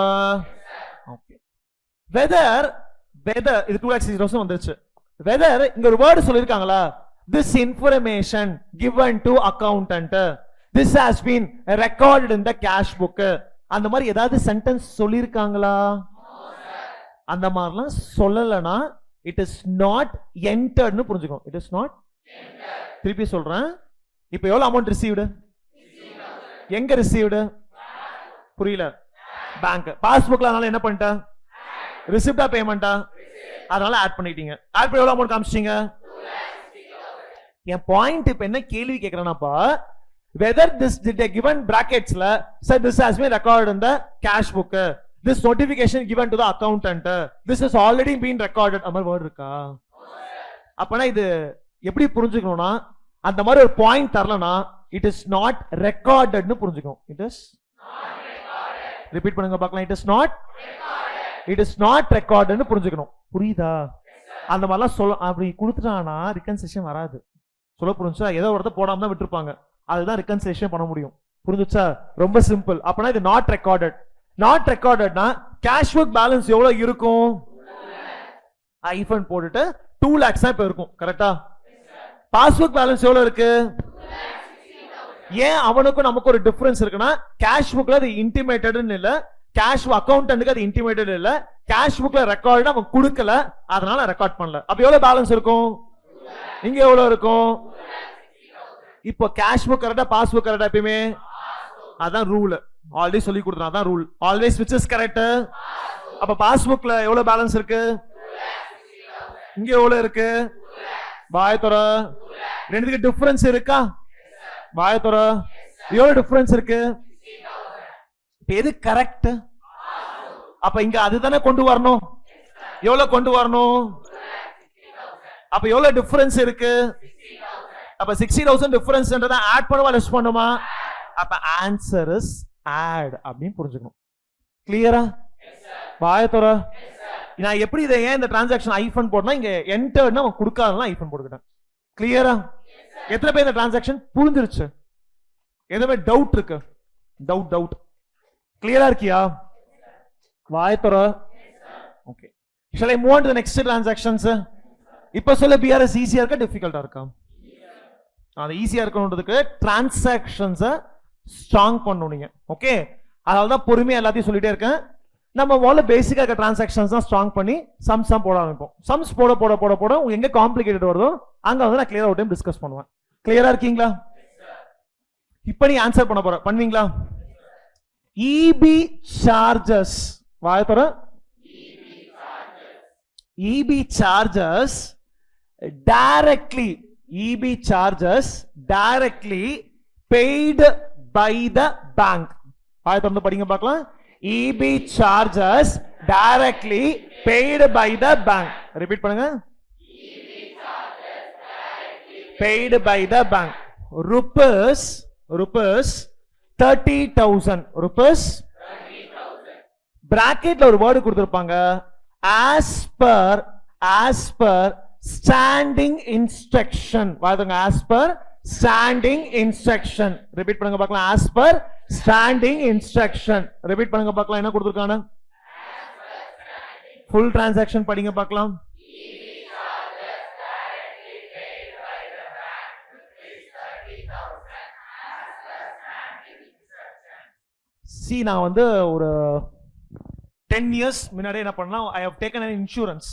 ஓகே. வெதர் இது 2,60,000 வந்துருச்சு. வெதர் இங்க ஒரு word சொல்லிருக்காங்களா? this information given to accountant, this has been recorded in the cash book. அந்த மாதிரி ஏதாவது சென்டென்ஸ் சொல்லிருக்காங்களா? அந்த மாதிரிலாம் சொல்லலனா it is not entered னு புரிஞ்சுக்கோ. it is not entered. திருப்பி சொல்றேன். இப்போ எவ்வளவு அமௌண்ட் ரிசீவ்டு? எங்க ரிசீவ்டு? புரியல. பேங்க். பாஸ்புக்ல அதனால என்ன பண்ணிட்ட? ரிசிப்டா பேமெண்டா? அதனால ஆட் பண்ணிட்டீங்க. ஆட் பண்ணி எவ்வளவு அமௌண்ட் காமிச்சிட்டீங்க? என் பாயிண்ட் இப்ப என்ன கேள்வி கேக்குறேனாப்பா, whether this did a given brackets la said this has been recorded in the cash book, this notification given to the accountant, this has already been recorded. Amar word இருக்கா? அப்பனா இது எப்படி புரிஞ்சுக்கணும்னா, அந்த மாதிரி ஒரு பாயிண்ட் தரலனா இட் இஸ் நாட் ரெக்கார்டட்னு புரிஞ்சுக்கணும். It is repeat பண்ணுங்க பார்க்கலாம். இட் இஸ் நாட் ரெக்கார்டட்னு புரிஞ்சுக்கணும். புரியுதா? அந்த மாதிரிலாம் சொல்ல அப்படி கொடுத்துட்டானா ரிகன்சிலேஷன் வராது. சொல்ல புரிஞ்சா? ஏதோ ஒருத்த போடாம தான் விட்டுருப்பாங்க. அதுதான் ரிகன்சிலேஷன் பண்ண முடியும். புரிஞ்சுச்சா? ரொம்ப சிம்பிள். அப்பனா இது நாட் ரெக்கார்டட். நாட் ரெக்கார்டட்னா கேஷ் புக் பேலன்ஸ் எவ்வளவு இருக்கும்? ஐஃபன் போட்டுட்டு 2 lakhs இப்ப இருக்கும். கரெக்டா? பாஸ்புக் பேலன்ஸ் எவ்வளவு இருக்கு? ஏன் அவனுக்கும் நமக்கு ஒரு டிஃபரன்ஸ் இருக்குன்னா, கேஷ் புக்ல அது இன்டிமேட்டட்னு இல்ல, கேஷ் அக்கௌண்டன்ட்க்கு அது இன்டிமேட்டட் இல்ல, கேஷ் புக்ல ரெக்கார்ட் அவன் கொடுக்கல, அதனால ரெக்கார்ட் பண்ணல. அப்ப எவ்வளவு பேலன்ஸ் இருக்கும்? இங்க எவ்வளவு இருக்கும்? இப்போ கேஷ் புக் கரெக்டா பாஸ்புக் கரெக்டா? எப்பயுமே அதான் ரூல். ஆல்ரெடி சொல்லி கொடுத்தா அதான் rule. Always which is correct. அப்ப பாஸ்புக்ல எவ்வளவு பேலன்ஸ் இருக்கு? இங்க எவ்வளவு இருக்கு? பாயத்தோர ரெண்டுக்கு டிஃபரன்ஸ் இருக்கா? பாயத்தோர எவ்வளவு டிஃபரன்ஸ் இருக்கு? எது கரெக்ட்? அப்ப இங்க அதுதானே கொண்டு வரணும். எவ்வளவு கொண்டு வரணும்? அப்ப எவ்வளவு டிஃபரன்ஸ் இருக்கு? அப்ப 60,000 டிஃபரன்ஸ்ன்றத ஆட் பண்ணுவா லெஸ் பண்ணுமா? அப்ப ஆன்சர் இஸ் ஆட் அப்படின்னு புரிஞ்சுக்கணும். கிளியரா? பாயத்தோர நான் எப்படி இதை ஏன் இந்த டிரான்சாக்ஷன் ஐஃபன் போடணும், இங்க என்டர்ட்னா அவன் கொடுக்காதனா ஐஃபன் போட்டுக்கிட்டேன். கிளியரா? எத்தனை பேர் இந்த டிரான்சாக்ஷன் புரிஞ்சிருச்சு? எதுவுமே டவுட் இருக்கு? டவுட் கிளியரா இருக்கியா? வாயத்தோர okay. shall I move on to the next transactions? இப்ப சொல்ல பிஆர்எஸ் ஈஸியா இருக்கா டிஃபிகல்ட்டா இருக்கா? அது ஈஸியா இருக்கணும்ன்றதுக்கு டிரான்சாக்ஷன்ஸ் ஸ்ட்ராங் பண்ணணும் நீங்க. ஓகே, அதனால தான் பொறுமையா எல்லாத்தையும் சொல்லிட்டே இருக்கேன். நம்ம முதல்ல பேசிக்கா இருக்க டிரான்சாக்ஷன்ஸ் தான் ஸ்ட்ராங் பண்ணி சம்ஸ் போட ஆரம்பிப்போம். சம்ஸ் போட போட போட போட எங்க காம்ப்ளிகேட்டட் வருதோ அங்க வந்து நான் கிளியரா ஒரு டைம் டிஸ்கஸ் பண்ணுவேன். கிளியரா இருக்கீங்களா? இப்ப நீ ஆன்சர் பண்ண போற பண்ணுவீங்களா? இபி சார்ஜஸ் வாயத்தோர EB charges directly paid by the bank. ஆயத்த வந்து படிங்க பார்க்கலாம். EB charges directly paid by the bank. Repeat பண்ணுங்க. paid by the bank. rupees 30,000 rupees பிராக்கெட்ல ஒரு வேர்டு கொடுத்திருப்பாங்க. as per standing instruction. வாதுங்க as per standing instruction. Repeat பண்ணுங்க பார்க்கலாம். as per standing instruction. Repeat பண்ணுங்க பார்க்கலாம். என்ன கொடுத்திருக்காங்க? ஃபுல் டிரான்சாக்ஷன் படிங்க பார்க்கலாம். சி நான் வந்து ஒரு 10 years முன்னாடி என்ன பண்ணலாம், I have taken an insurance.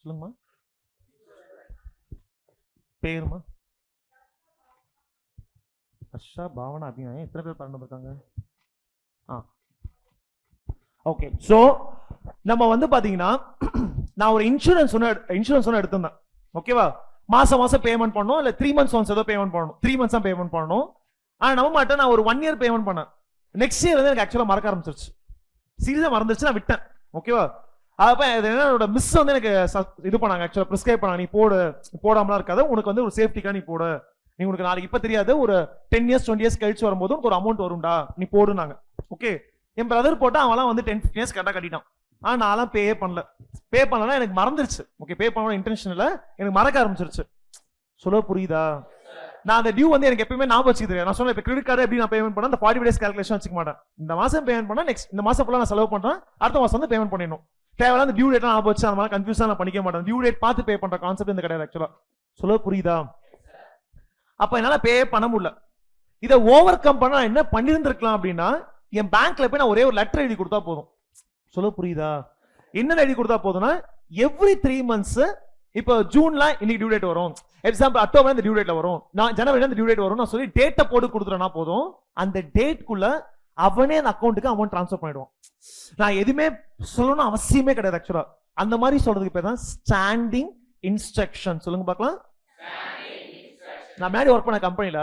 சொல்லுங்கம்மா பேருமா? அஷா பாவனா அபிநயா எத்தனை பேர் பண்ண இருக்காங்க? ஓகே, சோ நம்ம வந்து பாத்தீங்கன்னா நான் ஒரு இன்சூரன்ஸ் ஒன்று எடுத்திருந்தேன். ஓகேவா? மாசம் பேமெண்ட் பண்ணணும், இல்ல 3 months ஒன்ஸ் ஏதோ பேமெண்ட் பண்ணணும். 3 months தான் பேமெண்ட் பண்ணணும். ஆனா நம்ம மட்டும் நான் ஒரு 1 year பேமெண்ட் பண்ணேன். நெக்ஸ்ட் இயர் வந்து எனக்கு ஆக்சுவலா மறக்க ஆரம்பிச்சிருச்சு. சீரியஸா மறந்துச்சு, நான் விட்டேன். ஓகேவா? அப்ப என்னோட மிஸ் வந்து எனக்கு இது பண்ணாங்க, ஆக்சுவலா பிரிஸ்கிரைப் பண்ணாங்க. நீ போடாமலாம் இருக்காது, உனக்கு வந்து ஒரு சேஃப்டிக்கா நீ போடு. நீ உனக்கு நாளைக்கு இப்ப தெரியாது, ஒரு 10 years 20 years கழிச்சு வரும்போது ஒரு அமௌண்ட் வரும்டா, நீ போடுனாங்க. ஓகே, என் பிரதர் போட்டா அவன்லாம் வந்து 10-15 years கரெக்டா கட்டிட்டான். ஆனா நான்லாம் பே பண்ணலன்னா எனக்கு மறந்துருச்சு. ஓகே, பே பண்ண இன்டென்ஷன் இல்ல, எனக்கு மறக்க ஆரம்பிச்சிருச்சு. சொல்ல புரியுதா? நான் அந்த டியூ வந்து எனக்கு எப்பயுமே ஞாபகம் வச்சுக்கிறேன். நான் சொன்னேன், இப்போ கிரெடிட் கார்டு எப்படி நான் பேமெண்ட் பண்ண அந்த 40 days கால்குலேஷன் வச்சுக்க மாட்டேன். இந்த மாசம் பேமெண்ட் பண்ணா நெக்ஸ்ட் இந்த மாசம் ஃபுல்லா நான் செலவு பண்றேன், அடுத்த மாசம் வந்து பேமெண்ட் பண்ணிடணும். தேவையில்ல அந்த டியூ டேட் ஞாபகம் வச்சு அந்த மாதிரி கன்ஃபியூஸா நான் பண்ணிக்க மாட்டேன். டியூ டேட் பார்த்து பே பண்ற கான்செப்ட் இந்த கிடையாது ஆக்சுவலா. சொல்ல புரியுதா? அப்ப என்னால பே பண்ண முடியல. இதை ஓவர் கம் பண்ண என்ன பண்ணிருந்திருக்கலாம் அப்படின்னா, என் பேங்க்ல போய் நான் ஒரே ஒரு லெட்டர் எழுதி கொடுத்தா போதும். சொல்ல புரியுதா? என்ன எழுதி கொடுத்தா போதும்னா, எவ்ரி 3 months, இப்போ ஜூன்ல இன்னைக்கு டியூ டேட் வரும், எக்ஸாம்பிள் அக்டோபர் இந்த டியூ டேட்ல வரும், நான் ஜனவரில இந்த டியூ டேட் வரும், நான் சொல்லி டேட்டை போட்டு கொடுத்துறேன்னா போதும். அந்த டேட்குள்ள அவனே அந்த அக்கௌண்ட்டுக்கு அமௌண்ட் ட்ரான்ஸ்ஃபர் பண்ணிடுவான். நான் எதுவுமே சொல்லணும்னு அவசியமே கிடையாது ஆக்சுவலா. அந்த மாதிரி சொல்றதுக்கு பேர் தான் ஸ்டாண்டிங் இன்ஸ்ட்ரக்ஷன். சொல்லுங்க பார்க்கலாம். நான் முன்னாடி ஒர்க் பண்ண கம்பெனில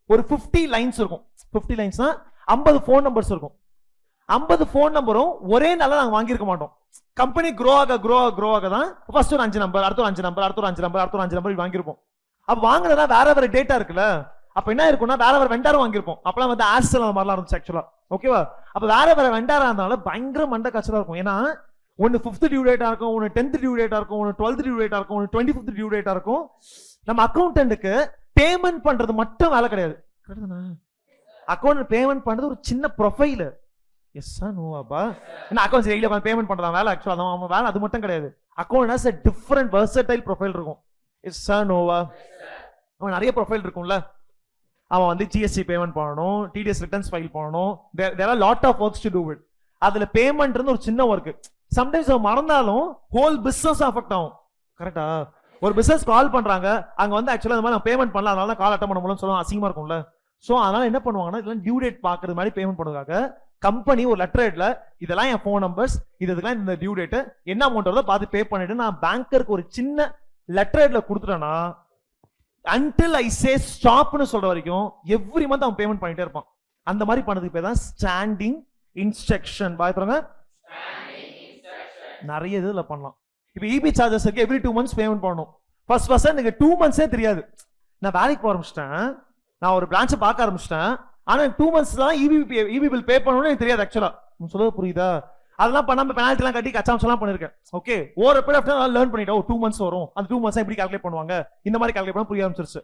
ஒரு 50 lines இருக்கும். 50 linesனா 50 ஃபோன் நம்பர்ஸ் இருக்கும். 50 போன் நம்பரும் ஒரே நாள்ல நாங்க வாங்கியிருக்க மாட்டோம். கம்பெனி க்ரோ ஆக தான் ஃபர்ஸ்ட் ஒரு 5 நம்பர், அடுத்த ஒரு 5 நம்பர், அடுத்த ஒரு 5 நம்பர், அடுத்த ஒரு 5 நம்பர் வாங்கியிருப்போம். அப்ப வாங்குறதா வேற டேட்டா இருக்குல்ல, அப்ப என்ன இருக்கும்னா வேற வெண்டாரும் வாங்கியிருப்போம். அப்பெல்லாம் வந்து ஆர்சல் அந்த மாதிரிலாம் இருந்துச்சு ஆக்சுவலா. ஓகேவா? அப்ப வேற வெண்டாரா இருந்தாலும் பயங்கர மண்டை கச்சலா இருக்கும். ஏன்னா ஒன்னு 5th டியூ டேட்டா இருக்கும், ஒன்னு 10th டியூ டேட்டா இருக்கும், ஒன்னு 12th டியூ டேட்டா இருக்கும், ஒன்னு 25th டியூ டேட்டா இருக்கும். நம்ம அக்கௌண்டன்ட்டுக்கு பேமெண்ட் பண்றது மட்டும் வேலை கிடையாது. அக்கௌண்ட் பேமெண்ட் பண்றது ஒரு சின்ன ப்ரொஃபைல். எஸ்ஸா நோவாப்பா? என்ன அக்கௌண்ட் டெய்லி பேமெண்ட் பண்றதா வேலை? ஆக்சுவலா அவன் வேலை அது மட்டும் கிடையாது. Account has a different versatile profile இருக்கும். எஸ்ஸா நோவா? அவன் நிறைய ப்ரொஃபைல் இருக்கும்ல. அவன் வந்து ஜிஎஸ்டி பேமெண்ட் பண்ணணும், டிடிஎஸ் ரிட்டர்ன்ஸ் ஃபைல் பண்ணணும், there are lot of works to do it. அதுல பேமெண்ட் ஒரு சின்ன ஒர்க். சம்டைம்ஸ் அவன் மறந்தாலும் ஹோல் பிசினஸ் அஃபெக்ட் ஆகும். கரெக்டா? ஒரு பிசினஸ் கால் பண்றாங்க, அங்க வந்து ஆக்சுவலா இந்த மாதிரி பேமெண்ட் பண்ணலாம், அதனால கால் அட்டன் பண்ண முடியலன்னு சொல்லுவாங்க, அசிங்கமா இருக்கும்ல. சோ அதனால என்ன பண்ணுவாங்கன்னா இதெல்லாம் டியூ டேட் பாக்குறது மாதிரி பேமெண்ட் பண்ணுறதுக்காக கம்பெனி ஒரு லெட்டர் ஹெட்ல இதெல்லாம் என் ஃபோன் நம்பர்ஸ், இதுக்கெல்லாம் இந்த டியூ டேட் என்ன அமௌண்ட் வருதோ பார்த்து பே பண்ணிட்டு நான் பேங்கருக்கு ஒரு சின்ன letter ஹெட்ல கொடுத்துட்டேன்னா until I say stop னு சொல்ற வரைக்கும் எவ்ரி மந்த் அவன் பேமெண்ட் பண்ணிட்டே இருப்பான். அந்த மாதிரி பண்ணதுக்கு பேர் தான் ஸ்டாண்டிங் இன்ஸ்ட்ரக்ஷன். பாத்துறங்க, நிறைய இதுல பண்ணலாம். இப்போ இபி சார்ஜஸ் இருக்கு, எவ்ரி 2 months பேமெண்ட் பண்ணணும். ஃபர்ஸ்ட் எனக்கு 2 months தெரியாது. நான் வேலைக்கு போக ஆரம்பிச்சிட்டேன், நான் ஒரு பிரான்ச்சை பார்க்க ஆரம்பிச்சிட்டேன். ஆனா 2 months தான் இபி பில் பே பண்ணணும்னு எனக்கு தெரியாது ஆக்சுவலா. சொல்ல புரியுதா? அதெல்லாம் பண்ணாம பெனால்டி எல்லாம் கட்டி கச்சாம்சம் பண்ணிருக்கேன். Okay, over period of time learn பண்ணிட்டோம். 2 months வரும், அந்த 2 months எப்படி கால்குலேட் பண்ணுவாங்க, இந்த மாதிரி கால்குலேட் பண்ண புரிய ஆரம்பிச்சிருச்சு.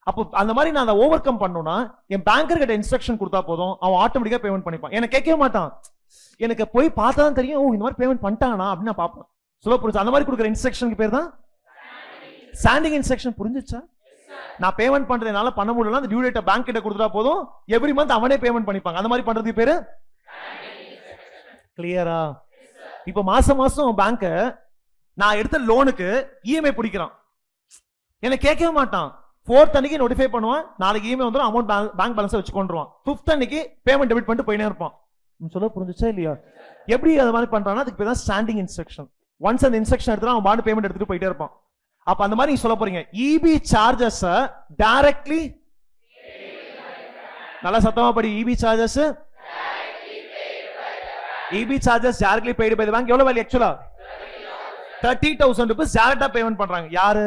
அப்போ அந்த மாதிரி நான் அதை ஓவர் கம் பண்ணணும்னா என் பேங்கர் கிட்ட இன்ஸ்ட்ரக்ஷன் கொடுத்தா போதும், அவன் ஆட்டோமேட்டிக்கா பேமெண்ட் பண்ணிப்பான். எனக்கு கேட்கவே மாட்டான், எனக்கு போய் பார்த்தா தான் தெரியும், ஓ இந்த மாதிரி பேமெண்ட் பண்ணிட்டானா அப்படின்னு நான் பார்ப்பேன். சொல்ல புரிஞ்சு? அந்த மாதிரி கொடுக்குற இன்ஸ்ட்ரக்ஷனுக்கு பேர் தான் ஸ்டாண்டிங் இன்ஸ்ட்ரக்ஷன். புரிஞ்சுச்சா? நான் பேமெண்ட் பண்றதுனால பண்ண முடியல, அந்த டியூ டேட்டை பேங்க் கிட்ட கொடுத்தா போதும், எவ்ரி மந்த் அவனே பேமெண்ட் பண்ணிப்பாங்க. அந்த மாதிரி பண்றதுக்கு பேரு கிளியரா? இப்ப மாசம் பேங்க் நான் எடுத்த லோனுக்கு இஎம்ஐ பிடிக்கிறான், எனக்கு கேட்கவே மாட்டான். 4th அன்னைக்கு நோட்டிஃபை பண்ணுவான், நாளைக்கு இஎம்ஐ வந்துடும், அமௌண்ட் பேங்க் பேலன்ஸ் வச்சுக்கொண்டுருவான். 5th அன்னைக்கு பேமெண்ட் டெபிட் பண்ணிட்டு போயினே இருப்பான். சொல்ல புரிஞ்சுச்சா இல்லையா? எப்படி அது மாதிரி பண்றான்னா அதுக்கு பேர் தான் ஸ்டாண்டிங் இன்ஸ்ட்ரக்ஷன். ஒன்ஸ் அந்த இன்ஸ்ட்ரக்ஷன் எடுத்துட்டு அவன் பாண்டு பேமெண்ட் எடுத்துட்டு போயிட்டே இருப்பான். அப்ப அந்த மாதிரி சொல்ல போறீங்க இபி சார்ஜஸ் டைரக்ட்லி, நல்லா சத்தமா படி, EB charges directly paid by the bank. எவ்வளவு வேல்யூ ஆக்சுவலா? 30,000 rupees டைரக்டா பேமெண்ட் பண்றாங்க. யாரு?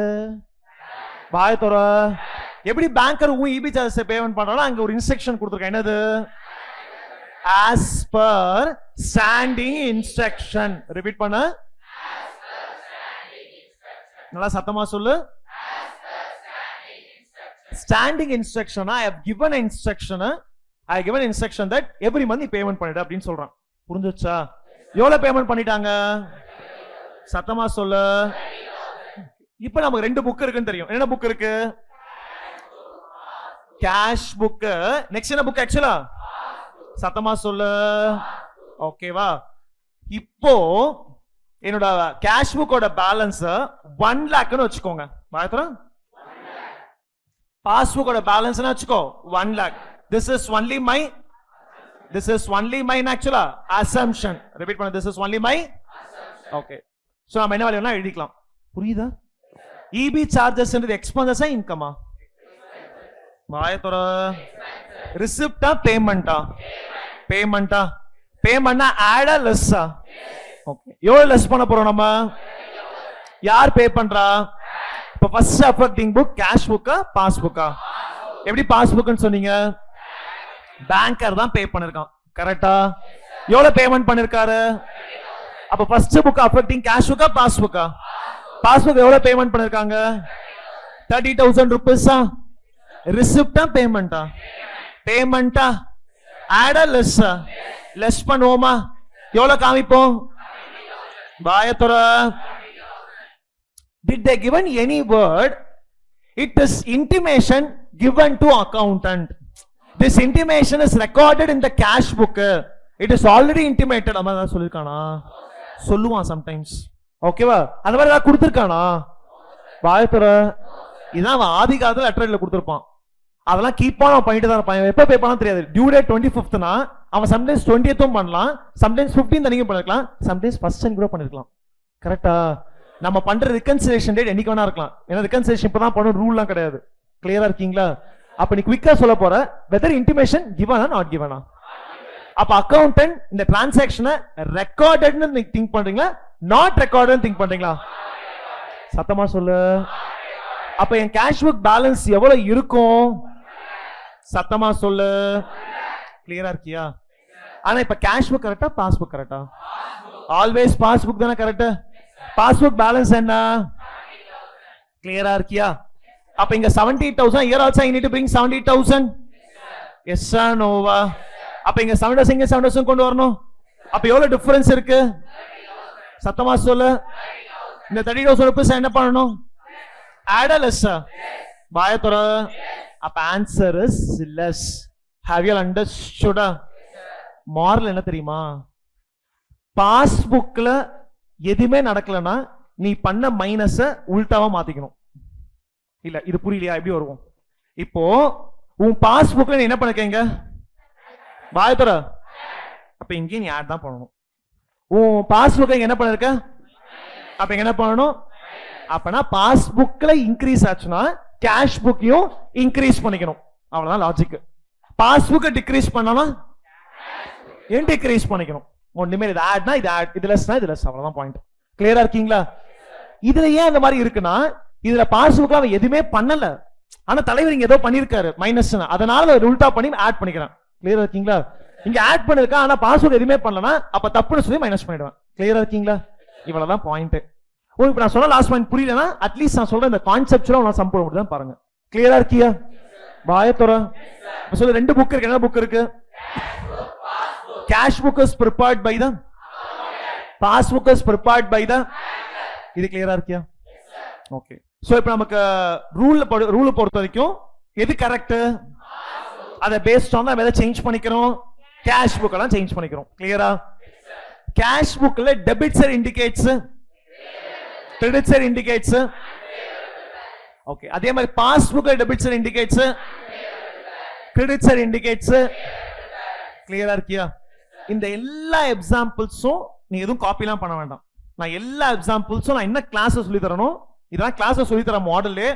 பாயத்தோர. எப்படி பேங்கர் இபி சார்ஜஸ் பேமெண்ட் பண்றாங்க? அங்க ஒரு இன்ஸ்ட்ரக்ஷன் கொடுத்திருக்காங்க, என்னது? as per standing instruction. Repeat பண்ண, நல்லா சத்தமா சொல்லு. standing instruction, I have given an instruction that every month payment பண்ணிடு அப்படின்னு சொல்றான். புரிஞ்சுச்சா? எவ்வளவு பேமெண்ட் பண்ணிட்டாங்க? சத்தமா சொல்லு. இப்ப நமக்கு 2 புக் இருக்குன்னு தெரியும். என்ன புக் இருக்கு? Cash book. நெக்ஸ்ட் என்ன புக் ஆக்சுவலா? சத்தமா சொல்லு. ஓகேவா? இப்போ என்னோட கேஷ் புக்கோட பேலன்ஸ் 1 lakhன்னு வச்சுக்கோங்க. பாயத்ரா, பாஸ்புக்கோட பேலன்ஸ் வச்சுக்கோ 1 lakh. This is only my actual assumption. Repeat பண்ணு, this is only my assumption. Okay, so நாம என்ன வேலையனா எழுதிக்கலாம். புரியுதா? EB charges ன்றது எக்ஸ்பென்சஸா இன்கமா? வாயத்தோர. ரிசிப்டா பேமெண்டா? பேமெண்டா. பேமெண்ட்னா ஆடா லெஸ்ஸா? ஓகே, எவ்வளவு லெஸ் பண்ண போறோம் நம்ம? யார் பே பண்றா? இப்ப ஃபர்ஸ்ட் அஃபெக்டிங் புக் கேஷ் புக்கா பாஸ்புக்கா? எப்படி பாஸ்புக்னு சொன்னீங்க? பேங்கர் தான் பே பண்ணிருக்கான். கரெக்டா? எவ்வளவு பேமெண்ட் பண்ணிருக்காரு? அப்ப ஃபர்ஸ்ட் புக் அஃபெக்டிங் கேஷ் புக்கா பாஸ்புக்கா? பாஸ்புக் எவ்வளவு பேமெண்ட் பண்ணிருக்காங்க? 30,000 rupees. ரிசிப்டா பேமெண்டா? பேமெண்டா. ஆடா லெஸ்ஸா? லெஸ் பண்ணுவோமா? எவ்வளவு காமிப்போம்? பாயத்தோர. Did they given any word? It is intimation given to accountant. This intimation is recorded in the cash book. It is already intimated. அம்மா சொல்லிருக்கானா? சொல்லுவான் sometimes. ஓகேவா? அந்த மாதிரி தான் கொடுத்திருக்கானா? பாயத்தோர. இதான் ஆதி காலத்துல லெட்டர்ல கொடுத்திருப்பான். அதெல்லாம் கீப் ஆன் பண்ணிட்டு தான் இருப்பான். எப்ப பே பண்ணலாம் தெரியாது. டியூ டேட் 25th அவன் சம்டைம்ஸ் 20th பண்ணலாம், சம்டைம்ஸ் 15th அன்னைக்கு பண்ணிருக்கலாம், சம்டைம்ஸ் ஃபர்ஸ்ட் அன்னைக்கு கூட பண்ணிருக்கலாம். கரெக்டா? நம்ம பண்ற ரிகன்சிலேஷன் டேட் என்னைக்கு வேணா இருக்கலாம். ஏன்னா ரிகன்சிலேஷன் இப்பதான் பண்ணணும் ரூல்லாம் கிடையாது. கிளியரா இருக்கீங்களா? அப்ப நீ குவிக்கா சொல்ல போற வெதர் இன்டிமேஷன் கிவனா நாட் கிவனா? அப்ப அக்கவுண்டன்ட் இந்த டிரான்சாக்ஷனை ரெக்கார்டட்னு நீங்க திங்க் பண்றீங்களா, நாட் ரெக்கார்டட்னு திங்க் பண்றீங்களா? சத்தமா சொல்லு. அப்ப என் கேஷ் புக் பேலன்ஸ் எவ்வளவு இருக்கும்? சத்தமா சொல்லு. கிளியரா இருக்கியா? ஆனா இப்ப கேஷ் புக் கரெக்டா, பாஸ்புக் கரெக்டா? ஆல்வேஸ் பாஸ்புக் தானே கரெக்ட். பாஸ்புக் பேலன்ஸ் என்ன? கிளியரா இருக்கியா? அப்ப இங்க 78,000 here also I need to bring 70,000. yes or no? அப்ப இங்க 7,000 இங்க 7,000 கொண்டு வரணும். அப்ப எவ்வளவு டிஃபரன்ஸ் இருக்கு? சத்தமா சொல்லு. இந்த 30,000 rupees என்ன பண்ணணும்? add a less. வாய தர. அப்ப answer is less. have you understood? Moral என்ன தெரியுமா? பாஸ்புக்ல எதுவுமே நடக்கலன்னா நீ பண்ண மைனஸ உல்டாவா மாத்திக்கணும். இல்ல இது புரியலையா? எப்படி வருவோம்? இப்போ உன் பாஸ்புக்ல நீ என்ன பண்ணிருக்கீங்க? பாயத்தர. அப்ப இங்கே நீ ஆட் தான் பண்ணணும். உன் பாஸ்புக்ல என்ன பண்ணிருக்க? அப்ப என்ன பண்ணணும்? அப்பனா பாஸ்புக்ல இன்க்ரீஸ் ஆச்சுன்னா கேஷ் புக்கையும் இன்க்ரீஸ் பண்ணிக்கணும். அவ்வளவுதான் லாஜிக். பாஸ்புக்கை டிக்ரீஸ் பண்ணனா ஏன் டிக்ரீஸ் பண்ணிக்கணும்? ஒண்ணுமே இது ஆட்னா இது ஆட், இது லெஸ்னா இது லெஸ். அவ்வளவுதான் பாயிண்ட். கிளியரா இருக்கீங்களா? இதுல ஏன் இந்த மாதிரி இருக்குன்னா இதுல பாஸ்புக்ல அவன் எதுவுமே பண்ணல, ஆனா தலைவர் இங்க ஏதோ பண்ணிருக்காரு மைனஸ், அதனால உல்டா பண்ணி ஆட் பண்ணிக்கிறான். கிளியரா இருக்கீங்களா? இங்க ஆட் பண்ணிருக்கா ஆனா பாஸ்புக் எதுவுமே பண்ணலனா அப்ப தப்புன்னு சொல்லி மைனஸ் பண்ணிடுவேன். கிளியரா இருக்கீங்களா? இவ்வளவுதான் பாயிண்ட். உங்களுக்கு நான் சொன்ன லாஸ்ட் பாயிண்ட் புரியலனா அட்லீஸ்ட் நான் சொல்ற இந்த கான்செப்ட்ல நான் சம் போட முடியும் பாருங்க. கிளியரா இருக்கியா? பாயத்தோர சொல்ல ரெண்டு புக் இருக்கு. என்ன புக் இருக்கு? Cash book is prepared by the, passbook is prepared by the. இது கிளியரா இருக்கியா? ஓகே. சோ இப்போ நமக்கு ரூல் பொறுத்த வரைக்கும் எது கரெக்ட்? அத பேஸ்ட் ஆன் நம்ம எதை சேஞ்ச் பண்ணிக்கிறோம்? கேஷ் புக் எல்லாம் சேஞ்ச் பண்ணிக்கிறோம். கிளியரா? கேஷ் புக்ல debit side indicates, credit side indicates. Okay. அதே மாதிரி பாஸ்புக்ல debit side indicates, credit side indicates. கிளியரா இருக்கியா? இந்த எல்லா எக்ஸாம்பிள்ஸும் நீ எதுவும் காப்பிலாம் பண்ண வேண்டாம். நான் எல்லா எக்ஸாம்பிள்ஸும் நான் என்ன கிளாஸ் சொல்லி தரணும், இதெல்லாம் கிளாஸ் சொல்லி தர மாடல்லே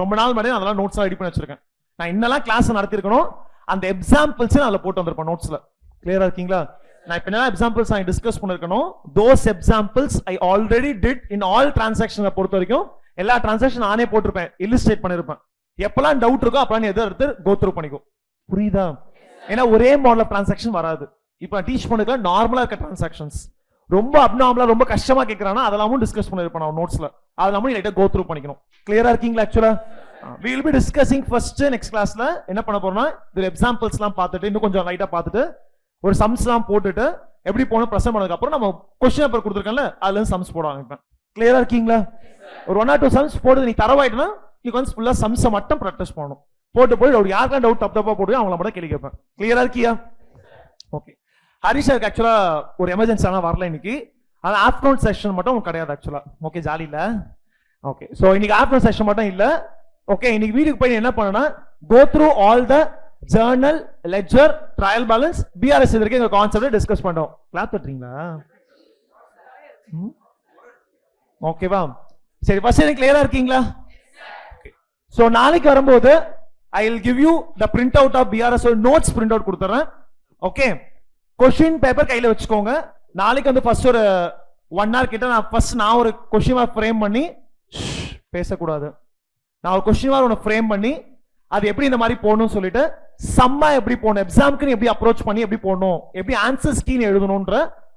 ரொம்ப நாள் முன்னாடி அதெல்லாம் நோட்ஸ் ரெடி பண்ணி வச்சிருக்கேன். நான் இன்னெல்லாம் கிளாஸ் நடத்திருக்கணும் அந்த எக்ஸாம்பிள்ஸ் நான் அதுல போட்டு வந்திருப்பேன் நோட்ஸ்ல. கிளியரா இருக்கீங்களா? நான் இப்ப என்ன எக்ஸாம்பிள்ஸ் நான் டிஸ்கஸ் பண்ணிருக்கணும், those examples I already did in all டிரான்சாக்ஷனை பொறுத்த வரைக்கும் எல்லா டிரான்சாக்ஷன் நானே போட்டிருப்பேன், இல்லஸ்ட்ரேட் பண்ணிருப்பேன். எப்பெல்லாம் டவுட் இருக்கோ அப்பெல்லாம் எதை எடுத்து கோ த்ரூ பண்ணிக்கோ. புரியுதா? ஏன்னா ஒரே மாடல் ஆஃப் டிரான்சாக்ஷன் வராது. இப்ப டீச் பண்ணிக்கலாம் நார்மலா இருக்க டிரான்சாக்ஷன்ஸ் ரொம்ப அப்நார்மலா ரொம்ப கஷ்டமா கேக்குறானா அதெல்லாம் டிஸ்கஸ் பண்ணிருப்பேன் நான் நோட்ஸ்ல. அதெல்லாம் நீ லைட்டா கோ த்ரூ பண்ணிக்கணும். கிளியரா இருக்கீங்களா? ஆக்சுவலா we will be discussing first next classல என்ன பண்ண போறோம்னா இந்த எக்ஸாம்பிள்ஸ் எல்லாம் பார்த்துட்டு இன்னும் கொஞ்சம் லைட்டா பார்த்துட்டு ஒரு சம்ஸ் எல்லாம் போட்டுட்டு எப்படி போகணும் பிரசன்ட் பண்ணதுக்கு அப்புறம் நம்ம क्वेश्चन பேப்பர் கொடுத்திருக்கேன்ல அதுல இருந்து சம்ஸ் போட ஆரம்பிப்பேன். கிளியரா இருக்கீங்களா? ஒரு 1 or 2 சம்ஸ் போடுறது நீ தரவாயிட்டனா நீ கொஞ்சம் ஃபுல்லா சம்ஸ் மட்டும் பிராக்டீஸ் பண்ணணும். போட்டு போய் யாருக்கா டவுட் தப்பா போடுறோம் அவங்கள மட்டும் கேள்வி கேட்பேன். கிளியரா இருக்கியா? ஓகே. ஹரிஷ் சாருக்கு ஆக்சுவலா ஒரு எமர்ஜென்சி ஆனா வரல இன்னைக்கு, ஆனா ஆஃப்டர்நூன் செஷன் மட்டும் கிடையாது ஆக்சுவலா. ஓகே, ஜாலி இல்ல? ஓகே. சோ இன்னைக்கு ஆஃப்டர்நூன் செஷன் மட்டும் இல்ல. ஓகே. இன்னைக்கு வீட்டுக்கு போய் என்ன பண்ணனா go through all the journal, ledger, trial balance, BRS இதற்கு இந்த கான்செப்ட் டிஸ்கஸ் பண்றோம். கிளாஸ் தட்டுறீங்களா? ஓகேவா? சரி, ஃபர்ஸ்ட் எனக்கு கிளியரா இருக்கீங்களா? சோ நாளைக்கு வரும்போது I will give you the printout of BRS notes printout கொடுத்துறேன். ஓகே. क्वेश्चन பேப்பர் கையில வச்சுக்கோங்க. நாளைக்கு வந்து ஃபர்ஸ்ட் ஒரு 1 hour கிட்ட நான் ஒரு क्वेश्चन மார்க் ஃப்ரேம் பண்ணி பேசக்கூடாது. நான் ஒரு क्वेश्चन மார்க் ஒன்னு ஃப்ரேம் பண்ணி அது எப்படி இந்த மாதிரி போடணும்னு சொல்லிட்டு சம்மா எப்படி போடணும், எக்ஸாம்க்கு எப்படி அப்ரோச் பண்ணி எப்படி போடணும், எப்படி ஆன்சர் ஸ்கீம் எழுதணும்ன்ற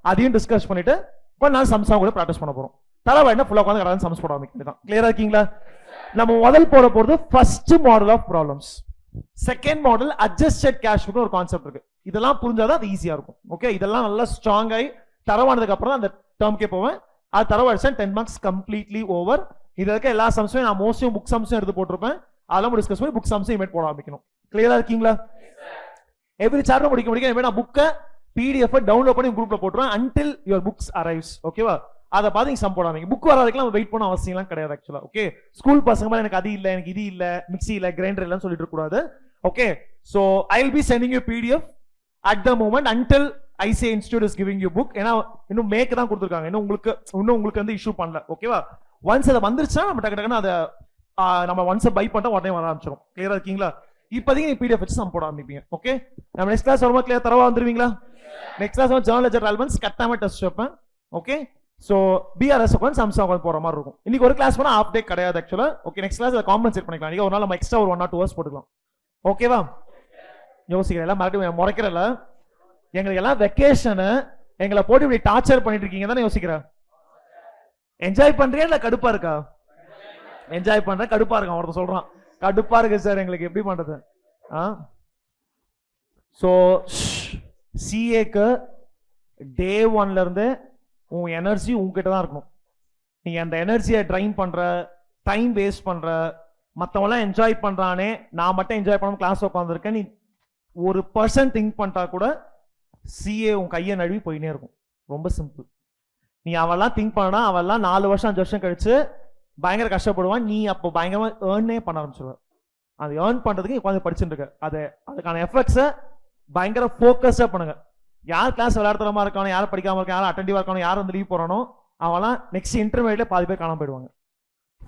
அதையும் டிஸ்கஸ் பண்ணிட்டு கொஞ்ச நாள் சம்ஸா கூட பிராக்டிஸ் பண்ண போறோம். தலைவாயினா ஃபுல்லா உட்காந்து கடந்து சம்ஸ் போட ஆரம்பிக்கலாம். கிளியரா இருக்கீங்களா? நம்ம முதல் போட போறது first model of problems. Second model adjusted cash ஒரு கான்செப்ட் இருக்கு. இதெல்லாம் புரிஞ்சாதான் அது ஈஸியா இருக்கும். ஓகே. இதெல்லாம் நல்லா ஸ்ட்ராங் ஆகி தரவானதுக்கு அப்புறம் அந்த டேர்ம்க்கே போவேன். அது தரவாடிச்சா 10 மார்க்ஸ் கம்ப்ளீட்லி ஓவர். இதுல இருக்க எல்லா சம்ஸும் நான் மோஸ்ட்லி புக் சம்ஸும் எடுத்து போட்டிருப்பேன். அதெல்லாம் டிஸ்கஸ் பண்ணி புக் சம்ஸும் இமேட் போட ஆரம்பிக்கணும். கிளியரா இருக்கீங்களா? எவ்ரி சாப்டர் முடிக்க நான் புக்கை பிடிஎஃப் டவுன்லோட் பண்ணி குரூப்ல போட்டுருவேன் until your books arrives. ஓகேவா? அதை பார்த்து நீங்க சம் போடாதீங்க. புக் வராதுக்கெல்லாம் வெயிட் பண்ண அவசியம்லாம் கிடையாது ஆக்சுவலா. ஓகே. ஸ்கூல் பசங்க மாதிரி எனக்கு அது இல்ல, எனக்கு இது இல்ல, மிக்ஸி இல்ல, கிரைண்டர் இல்லன்னு சொல்லிட்டு இருக்க கூடாது. Okay. So I will be sending you PDF at the moment until ICA Institute is giving you book. ஏன்னா இன்னும் மேக் தான் கொடுத்துருக்காங்க, இன்னும் உங்களுக்கு வந்து இஷ்யூ பண்ணல. ஓகேவா? ஒன்ஸ் அதை வந்துருச்சுன்னா நம்ம டக்கு டக்குன்னு அதை நம்ம ஒன்ஸ் பை பண்ணிட்டா உடனே வர ஆரம்பிச்சிடும். கிளியரா இருக்கீங்களா? இப்போதைக்கு நீ பிடிஎஃப் வச்சு சம் போட ஆரம்பிப்பீங்க. ஓகே, நம்ம நெக்ஸ்ட் கிளாஸ் வரும்போது கிளியர் தரவா வந்துருவீங்களா? நெக்ஸ்ட் கிளாஸ் வந்து ஜர்னல் லெஜர் ரெலவன்ஸ் கட்டாம டெஸ்ட் வைப்பேன். ஓகே, ஸோ பிஆர்எஸ் உட்காந்து சம்ஸ் உட்காந்து போற மாதிரி இருக்கும். இன்னைக்கு ஒரு கிளாஸ் போனா ஆஃப் டே கிடையாது ஆக்சுவலா. ஓகே, நெக்ஸ்ட் கிளாஸ் அதை காம்பன்சேட் பண்ணிக்கலாம். நீங்க ஒரு நாள் நம்ம எக்ஸ்ட்ரா ஒரு 1 or 2 hours போட்டுக்கலாம். ஓகேவா? யோசிக்கிறேன் எல்லாம் மறுபடியும் முறைக்கிறல. எங்களுக்கு எல்லாம் வெக்கேஷனு எங்களை போட்டு இப்படி டார்ச்சர் பண்ணிட்டு இருக்கீங்க தானே யோசிக்கிறேன். என்ஜாய் பண்றியா இல்ல கடுப்பா இருக்கா? என்ஜாய் பண்றேன், கடுப்பா இருக்கான் ஒருத்தர் சொல்றான். கடுப்பா இருக்கு சார் எங்களுக்கு, எப்படி பண்றது? ஸோ சிஏக்கு டே 1ல இருந்து உன் எனர்ஜி உங்ககிட்ட தான் இருக்கணும். நீ அந்த எனர்ஜியை ட்ரைன் பண்ற, டைம் வேஸ்ட் பண்ற, மற்றவங்களாம் என்ஜாய் பண்றானே நான் மட்டும் என்ஜாய் பண்ணாம கிளாஸ் உட்காந்துருக்கேன், நீ 1% திங்க் பண்ணிட்டா கூட சிஏ உன் கையை நழுவி போயினே இருக்கும். ரொம்ப சிம்பிள். நீ அவெல்லாம் திங்க் பண்ணா அவெல்லாம் 4 வருஷம் 5 வருஷம் கழிச்சு பயங்கர கஷ்டப்படுவான். நீ அப்போ பயங்கரமா ஏர்னே பண்ண ஆரம்பிச்சிருவ. அது ஏர்ன் பண்றதுக்கு உட்காந்து படிச்சுட்டு இருக்க. அதுக்கான எஃபெக்ட்ஸை பயங்கர ஃபோக்கஸா பண்ணுங்க. யார் கிளாஸ் விளையாடுறமா இருக்கானோ, யார் படிக்காம இருக்கானோ, யார் அட்டென்டிவா இருக்கானோ, யார் வந்து லீவ் போறானோ அவெல்லாம் நெக்ஸ்ட் இன்டர்மீடியட்ல பாதி பேர் காணாம போயிடுவாங்க.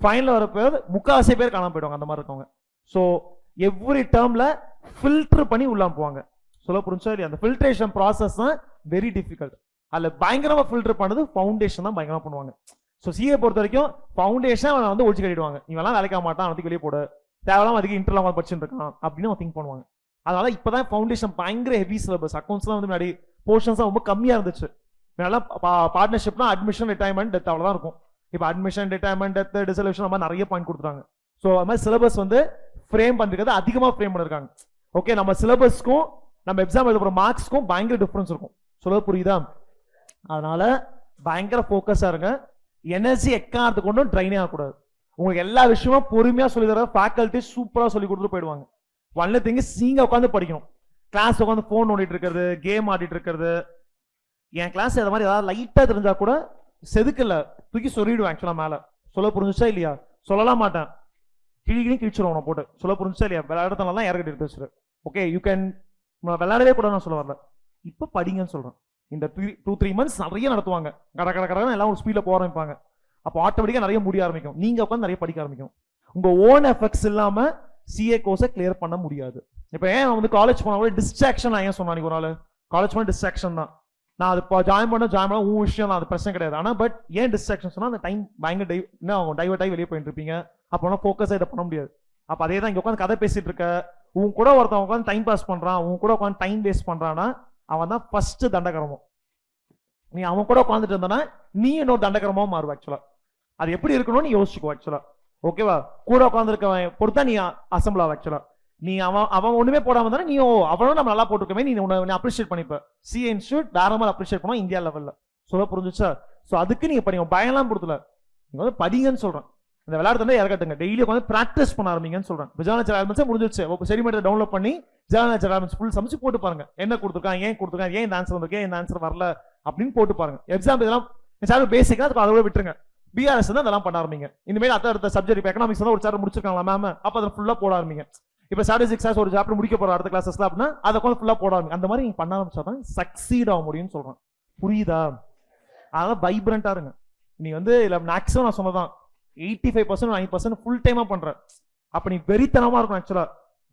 ஃபைனல் வரப்போ 3/4 பேர் காணாம போயிடுவாங்க. அந்த மாதிரி இருக்கவங்க. ஸோ எவ்ரி டேர்ம்ல ஃபில்டர் பண்ணி உள்ள போவாங்க. சொல்ல புரிஞ்சா இல்லையா? அந்த ஃபில்ட்ரேஷன் ப்ராசஸ் தான் வெரி டிஃபிகல்ட். அதில் பயங்கரமா ஃபில்டர் பண்ணது ஃபவுண்டேஷன் தான் பயங்கரமா பண்ணுவாங்க. ஸோ சிஏ பொறுத்த வரைக்கும் ஃபவுண்டேஷன் அவனை வந்து ஒழிச்சு கட்டிடுவாங்க. இவெல்லாம் வேலைக்காக மாட்டான், அவனுக்கு வெளியே போட தேவையில்லாம அதுக்கு இன்டர்லாம் படிச்சுட்டு இருக்கான் அப்படின்னு அவன் திங்க் பண்ணுவாங்க. அதனால இப்பதான் ஃபவுண்டேஷன் பயங்கர ஹெவி சிலபஸ். அக்கௌண்ட்ஸ்லாம் வந்து முன்னாடி போர்ஷன்ஸ் ரொம்ப கம்மியா இருந்துச்சு. நல்லா பார்ட்னர்ஷிப்னா அட்மிஷன், ரிட்டையர்மெண்ட், டெத் அவ்வளவுதான் இருக்கும். இப்போ அட்மிஷன், ரிட்டையர்மெண்ட், டெத், டிசல்யூஷன் மாதிரி நிறைய பாயிண்ட் கொடுத்துட்டாங்க. ஸோ அது மாதிரி சிலபஸ் வந்து ஃப்ரேம் பண்ணிருக்கிறது அதிகமாக ஃப்ரேம் பண்ணிருக்காங்க. ஓகே, நம்ம சிலபஸ்க்கும் நம்ம எக்ஸாம் எழுத போற மார்க்ஸ்க்கும் பயங்கர டிஃபரன்ஸ் இருக்கும். சொல்ல புரியுதா? அதனால பயங்கர ஃபோக்கஸா இருங்க. எனர்ஜி எக்காரத்துக்கு கொண்டும் ட்ரைனே ஆகக்கூடாது. உங்களுக்கு எல்லா விஷயமும் பொறுமையா சொல்லி தர ஃபேக்கல்ட்டி சூப்பரா சொல்லி கொடுத்துட்டு போயிடுவாங்க. ஒன்ல திங்க நீங்க உட்காந்து படிக்கணும். கிளாஸ் உட்காந்து போன் ஓடிட்டு இருக்கிறது, கேம் ஆடிட்டு இருக்கிறது. என் கிளாஸ் அது மாதிரி ஏதாவது லைட்டா தெரிஞ்சா கூட செதுக்கல தூக்கி சொல்லிடுவேன். ஆக்சுவலா மேல சொல்ல புரிஞ்சுச்சா இல்லையா? சொல்லலாம் மாட்டேன், கிழிக்கிழி கிழிச்சிருவோம் போட்டு. சொல்ல புரிஞ்சுச்சா இல்லையா? விளையாடுறதுனால தான் இறக்கிட்டு பேசுறேன். ஓகே, யூ கேன் விளையாடவே கூட நான் சொல்ல வரல, இப்ப படிங்கன்னு சொல்றேன். இந்த 2-3 months நிறைய நடத்துவாங்க. கடை எல்லாம் ஒரு ஸ்பீட்ல போக ஆரம்பிப்பாங்க. அப்போ ஆட்டோமேட்டிக்கா நிறைய முடிய ஆரம்பிக்கும். நீங்க உட்காந்து நிறைய படிக்க ஆரம்பிக்கும். உங்க ஓன் எஃபெக்ட்ஸ் இல்லாம சிஏ கோர்ஸை கிளியர் பண்ண முடியாது. இப்ப ஏன் வந்து காலேஜ் போனா கூட டிஸ்ட்ராக்ஷன் ஏன் சொன்னா ஒரு நாள் காலேஜ் போன டிஸ்ட்ராக்ஷன் தான். நான் அது ஜாயின் பண்ண உன் விஷயம் தான், அது பிரச்சனை கிடையாது. ஆனா பட் ஏன் டிஸ்ட்ராக்ஷன் சொன்னா அந்த டைம் பயங்கர டைவர்ட் ஆகி வெளியே போயிட்டு இருப்பீங்க. அப்போனா ஃபோக்கஸா இதை பண்ண முடியாது. அப்ப அதே தான் இங்க உட்காந்து கதை பேசிட்டு இருக்க, உன் கூட ஒருத்தன் உட்காந்து டைம் பாஸ் பண்றான், உன் கூட உட்காந்து டைம் வேஸ்ட் பண்றான்னா அவன் தான் ஃபர்ஸ்ட் தண்டகரமும். நீ அவன் கூட உட்காந்துட்டு இருந்தானா நீ இன்னொரு தண்டகரமா மாறுவ. ஆக்சுவலா அது எப்படி இருக்கணும்னு யோசிச்சுக்கோ. ஆக்சுவலா ஓகேவா? கூட உட்காந்துருக்கவன் பொறுத்தா நீ அசம்பிள் ஆகும். ஆக்சுவலா நீ அவன் ஒண்ணுமே போடாம இருந்தா நீ அவனும் நம்ம நல்லா போட்டுக்கவே நீ உன்னை அப்ரிஷியேட் பண்ணிப்ப. சிஏ இன்ஸ்டியூட் வேற மாதிரி அப்ரிஷியேட் பண்ணுவோம் இந்தியா லெவல்ல. சொல்ல புரிஞ்சுச்சா? ஸோ அதுக்கு நீங்க படிங்க. பயம்லாம் கொடுத்துல நீங்க வந்து படிங்கன்னு சொல்றேன். இந்த விளையாடுறத இறக்கட்டுங்க. டெய்லி உட்காந்து பிராக்டிஸ் பண்ண ஆரம்பிங்கன்னு சொல்றேன். ஜேர்னல் ஆல்பம்ஸே முடிஞ்சிச்சு. செடிமேட்டை டவுன்லோட் பண்ணி ஜேர்னல் ஆல்பம்ஸ் ஃபுல் சமைச்சு போட்டு பாருங்க. என்ன கொடுத்துருக்கான், ஏன் கொடுத்துருக்கான், ஏன் இந்த ஆன்சர் வந்திருக்கு, இந்த ஆன்சர் வரல அப்படின்னு போட்டு பாருங்க. எக்ஸாம் இதெல்லாம் பேசிக்கா அதோட விட்டுருங்க. பிஆர்எஸ் தான் அதெல்லாம் பண்ண ஆரம்பிங்க. இனிமேல் அடுத்த சப்ஜெக்ட் இப்போ எக்கனாமிக்ஸ் தான் ஒரு சாப்டர் முடிச்சிருக்காங்களா மேம், அப்போ அதை ஃபுல்லா போட ஆரம்பிங்க. இப்போ ஸ்டாட்டிஸ்டிக்ஸ் ஒரு சாப்டர் முடிக்க போற அடுத்த கிளாஸஸ்ல அப்படின்னா அதை கொஞ்சம் ஃபுல்லா போட ஆரம்பிங்க. அந்த மாதிரி நீங்க பண்ண ஆரம்பிச்சாதான் சக்சீட் ஆக முடியும்னு சொல்றேன். புரியுதா? அதெல்லாம் வைப்ரண்டா இருங்க. நீ வந்து இல்ல மேக்ஸிமம் நான் சொன்னதான் 85% 90% ஃபுல் டைமா பண்ற. அப்ப நீ வெறித்தனமா இருக்கும். ஆக்சுவலா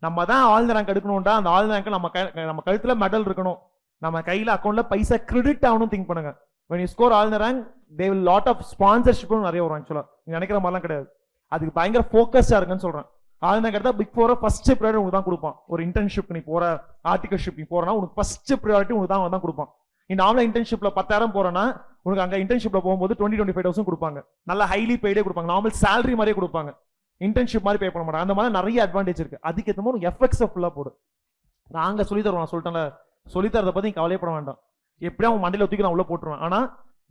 நம்ம தான் ஆழ்ந்த ரேங்க் எடுக்கணும்டா. அந்த ஆழ்ந்த ரேங்க் நம்ம கழுத்துல மெடல் இருக்கணும், நம்ம கையில அக்கௌண்ட்ல பைசா கிரெடிட் ஆகணும் திங்க் பண்ணுங்க. when you score all the rank they will lot of sponsorship நிறைய வரும். ஆக்சுவலா நீங்க நினைக்கிற மாதிரிலாம் கிடையாது. அதுக்கு பயங்கர ஃபோக்கஸா இருக்குன்னு சொல்றேன். ஆழ்ந்த ரேங்க் எடுத்தா பிக் ஃபோர் ஃபர்ஸ்ட் ப்ரையாரிட்டி உங்களுக்கு தான் கொடுப்பான். ஒரு இன்டர்ன்ஷிப் நீ போற, ஆர்டிகல்ஷிப் நீ போறனா உனக்கு ஃபர்ஸ்ட் ப்ரையாரிட்டி உங்களுக்கு தான் கொடுப்பான். இந்த ஆன்லைன் இன்டர்ன்ஷிப்ல 10,000 போறேன்னா உனக்கு அங்க இன்டர்ன்ஷிப்ல போகும்போது 20-25,000 கொடுப்பாங்க. நல்ல ஹைலி பெய்டே கொடுப்பாங்க. நார்மல் சேலரி மாதிரியே கொடுப்பாங்க. இன்டர்ன்ஷிப் மாதிரி பே பண்ண மாட்டாங்க. அந்த மாதிரி நிறைய அட்வான்டேஜ் இருக்கு. அதுக்கு ஏற்ற மாதிரி எஃபெக்ட்ஸ் ஃபுல்லா போடு. நாங்க சொல்லி தருவோம். நான் சொல்லிட்டேன்ல, சொல்லி தரதை பத்தி கவலைப்பட வேண்டாம். எப்படியும் அவங்க மண்டையில தூக்கி நான் உள்ள போட்டுருவேன். ஆனா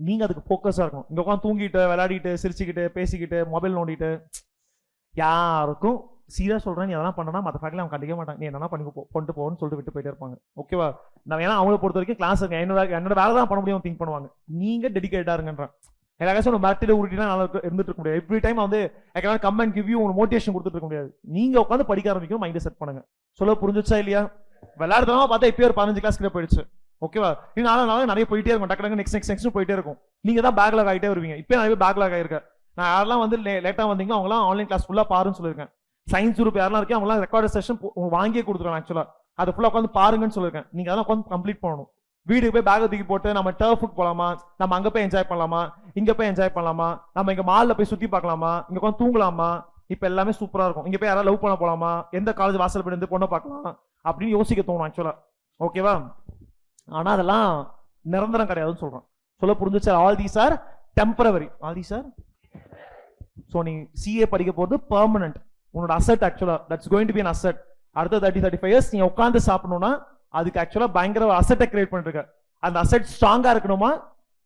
நீங்க அதுக்கு ஃபோக்கஸா இருக்கணும். இங்க உட்காந்து தூங்கிட்டு விளையாடிட்டு சிரிச்சுக்கிட்டு பேசிக்கிட்டு மொபைல் நோண்டிட்டு யாருக்கும் சீரியஸா சொல்றேன். நீ அதெல்லாம் பண்ணனா மற்ற ஃபேக்ட்ல அவங்க கண்டிக்க மாட்டாங்க. நீ என்ன பண்ணி கொண்டு போன்னு சொல்லிட்டு விட்டு போயிட்டே இருப்பாங்க. ஓகேவா? நான் ஏன்னா அவங்கள பொறுத்த வரைக்கும் கிளாஸ் என்னோட வேலை தான் பண்ண முடியும் திங்க் பண்ணுவாங்க. நீங்க டெடிகேட்டா இருங்கன்றேன். எல்லா காசும் மிரட்டில உருட்டினா நல்லா இருந்துட்டு இருக்க முடியாது. எவ்ரி டைம் வந்து கம் அண்ட் கிவ் யூ உங்களுக்கு மோட்டிவேஷன் கொடுத்துட்டு இருக்க முடியாது. நீங்க உட்காந்து படிக்க ஆரம்பிக்கணும். மைண்டை செட் பண்ணுங்க. சொல்ல புரிஞ்சுச்சா இல்லையா? விளையாடுறதா பார்த்தா இப்போ ஒரு 15 கிளாஸ் கிட்ட போயிடுச்சு. ஓகேவா? நானும் நிறைய போயிட்டே இருக்கும். டக்கு நெக்ஸ்ட் போயிட்டே இருக்கும். நீங்க தான் பேக்ல ஆகிட்டே வருவீங்க. இப்போ நிறைய பேக்ல ஆகிருக்கேன். நான் யாரெல்லாம் வந்து லேட்டா வந்தீங்களோ அவங்களாம் ஆன்லைன் கிளாஸ் ஃபுல்லா பாருன்னு சொல்லியிருக்கேன். சயின்ஸ் குரூப் யாரெல்லாம் இருக்கே அவங்களாம் ரெக்கார்டட் செஷன் வாங்கியே கொடுத்துருவாங்க. ஆக்சுவலா அதை ஃபுல்லா உட்காந்து பாருங்கன்னு சொல்லிருக்கேன். நீங்க அதெல்லாம் உட்காந்து கம்ப்ளீட் பண்ணணும். வீட்டுக்கு போய் பேக் தூக்கி போட்டு நம்ம டர்ஃபுக்கு போலாமா, நம்ம அங்க போய் என்ஜாய் பண்ணலாமா, இங்க போய் என்ஜாய் பண்ணலாமா, நம்ம இங்க மால்ல போய் சுத்தி பார்க்கலாமா, இங்க உட்காந்து தூங்கலாமா, இப்ப எல்லாமே சூப்பரா இருக்கும். இங்க போய் யாராவது லவ் பண்ண போலாமா, எந்த காலேஜ் வாசல் போய் இருந்து பொண்ணை பார்க்கலாம் அப்படின்னு யோசிக்க தோணும் ஆக்சுவலா. ஓகேவா? ஆனா அதெல்லாம் நிரந்தரம் கிடையாதுன்னு சொல்றேன். சொல்ல புரிஞ்சுச்சு? All these are temporary. All these are so நீ சிஏ படிக்க போறது பெர்மனன்ட். உன்னோட அசெட் ஆக்சுவலா that's going to be an asset. அடுத்த 30-35 இயர்ஸ் நீ உட்காந்து சாப்பிடணும்னா அதுக்கு ஆக்சுவலா பயங்கர அசெட்டை கிரியேட் பண்ணிட்டு இருக்க. அந்த அசெட் ஸ்ட்ராங்கா இருக்கணுமா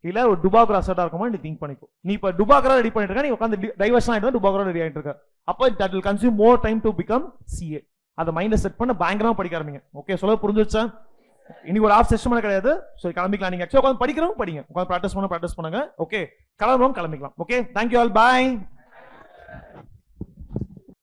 இல்ல ஒரு டுபாகர் அசெட்டா இருக்குமா நீ திங்க் பண்ணிக்கோ. நீ இப்ப டுபாகரா ரெடி பண்ணிட்டு இருக்க, நீ உட்காந்து டைவர்ஷன் ஆயிட்டு டுபாகரா ரெடி ஆயிட்டு இருக்க. அப்போ that will consume more time to become CA. அதை மைண்ட்ல செட் பண்ண பயங்கரமா படிக்க ஆரம்பிங்க. ஓகே, சொல்ல புரிஞ்சுச்சா? இன்னைக்கு ஒரு ஆஃப் செஷன் கிடையாது. ஸோ கிளம்பிக்கலாம். நீங்க ஆக்சுவலா உட்காந்து படிக்கிறோம் படிங்க, உட்காந்து ப்ராக்டிஸ் பண்ணுங்க. ஓகே, கிளம்புறோம் கிளம்பிக்கலாம். ஓகே, தேங்க்யூ ஆல், பாய்.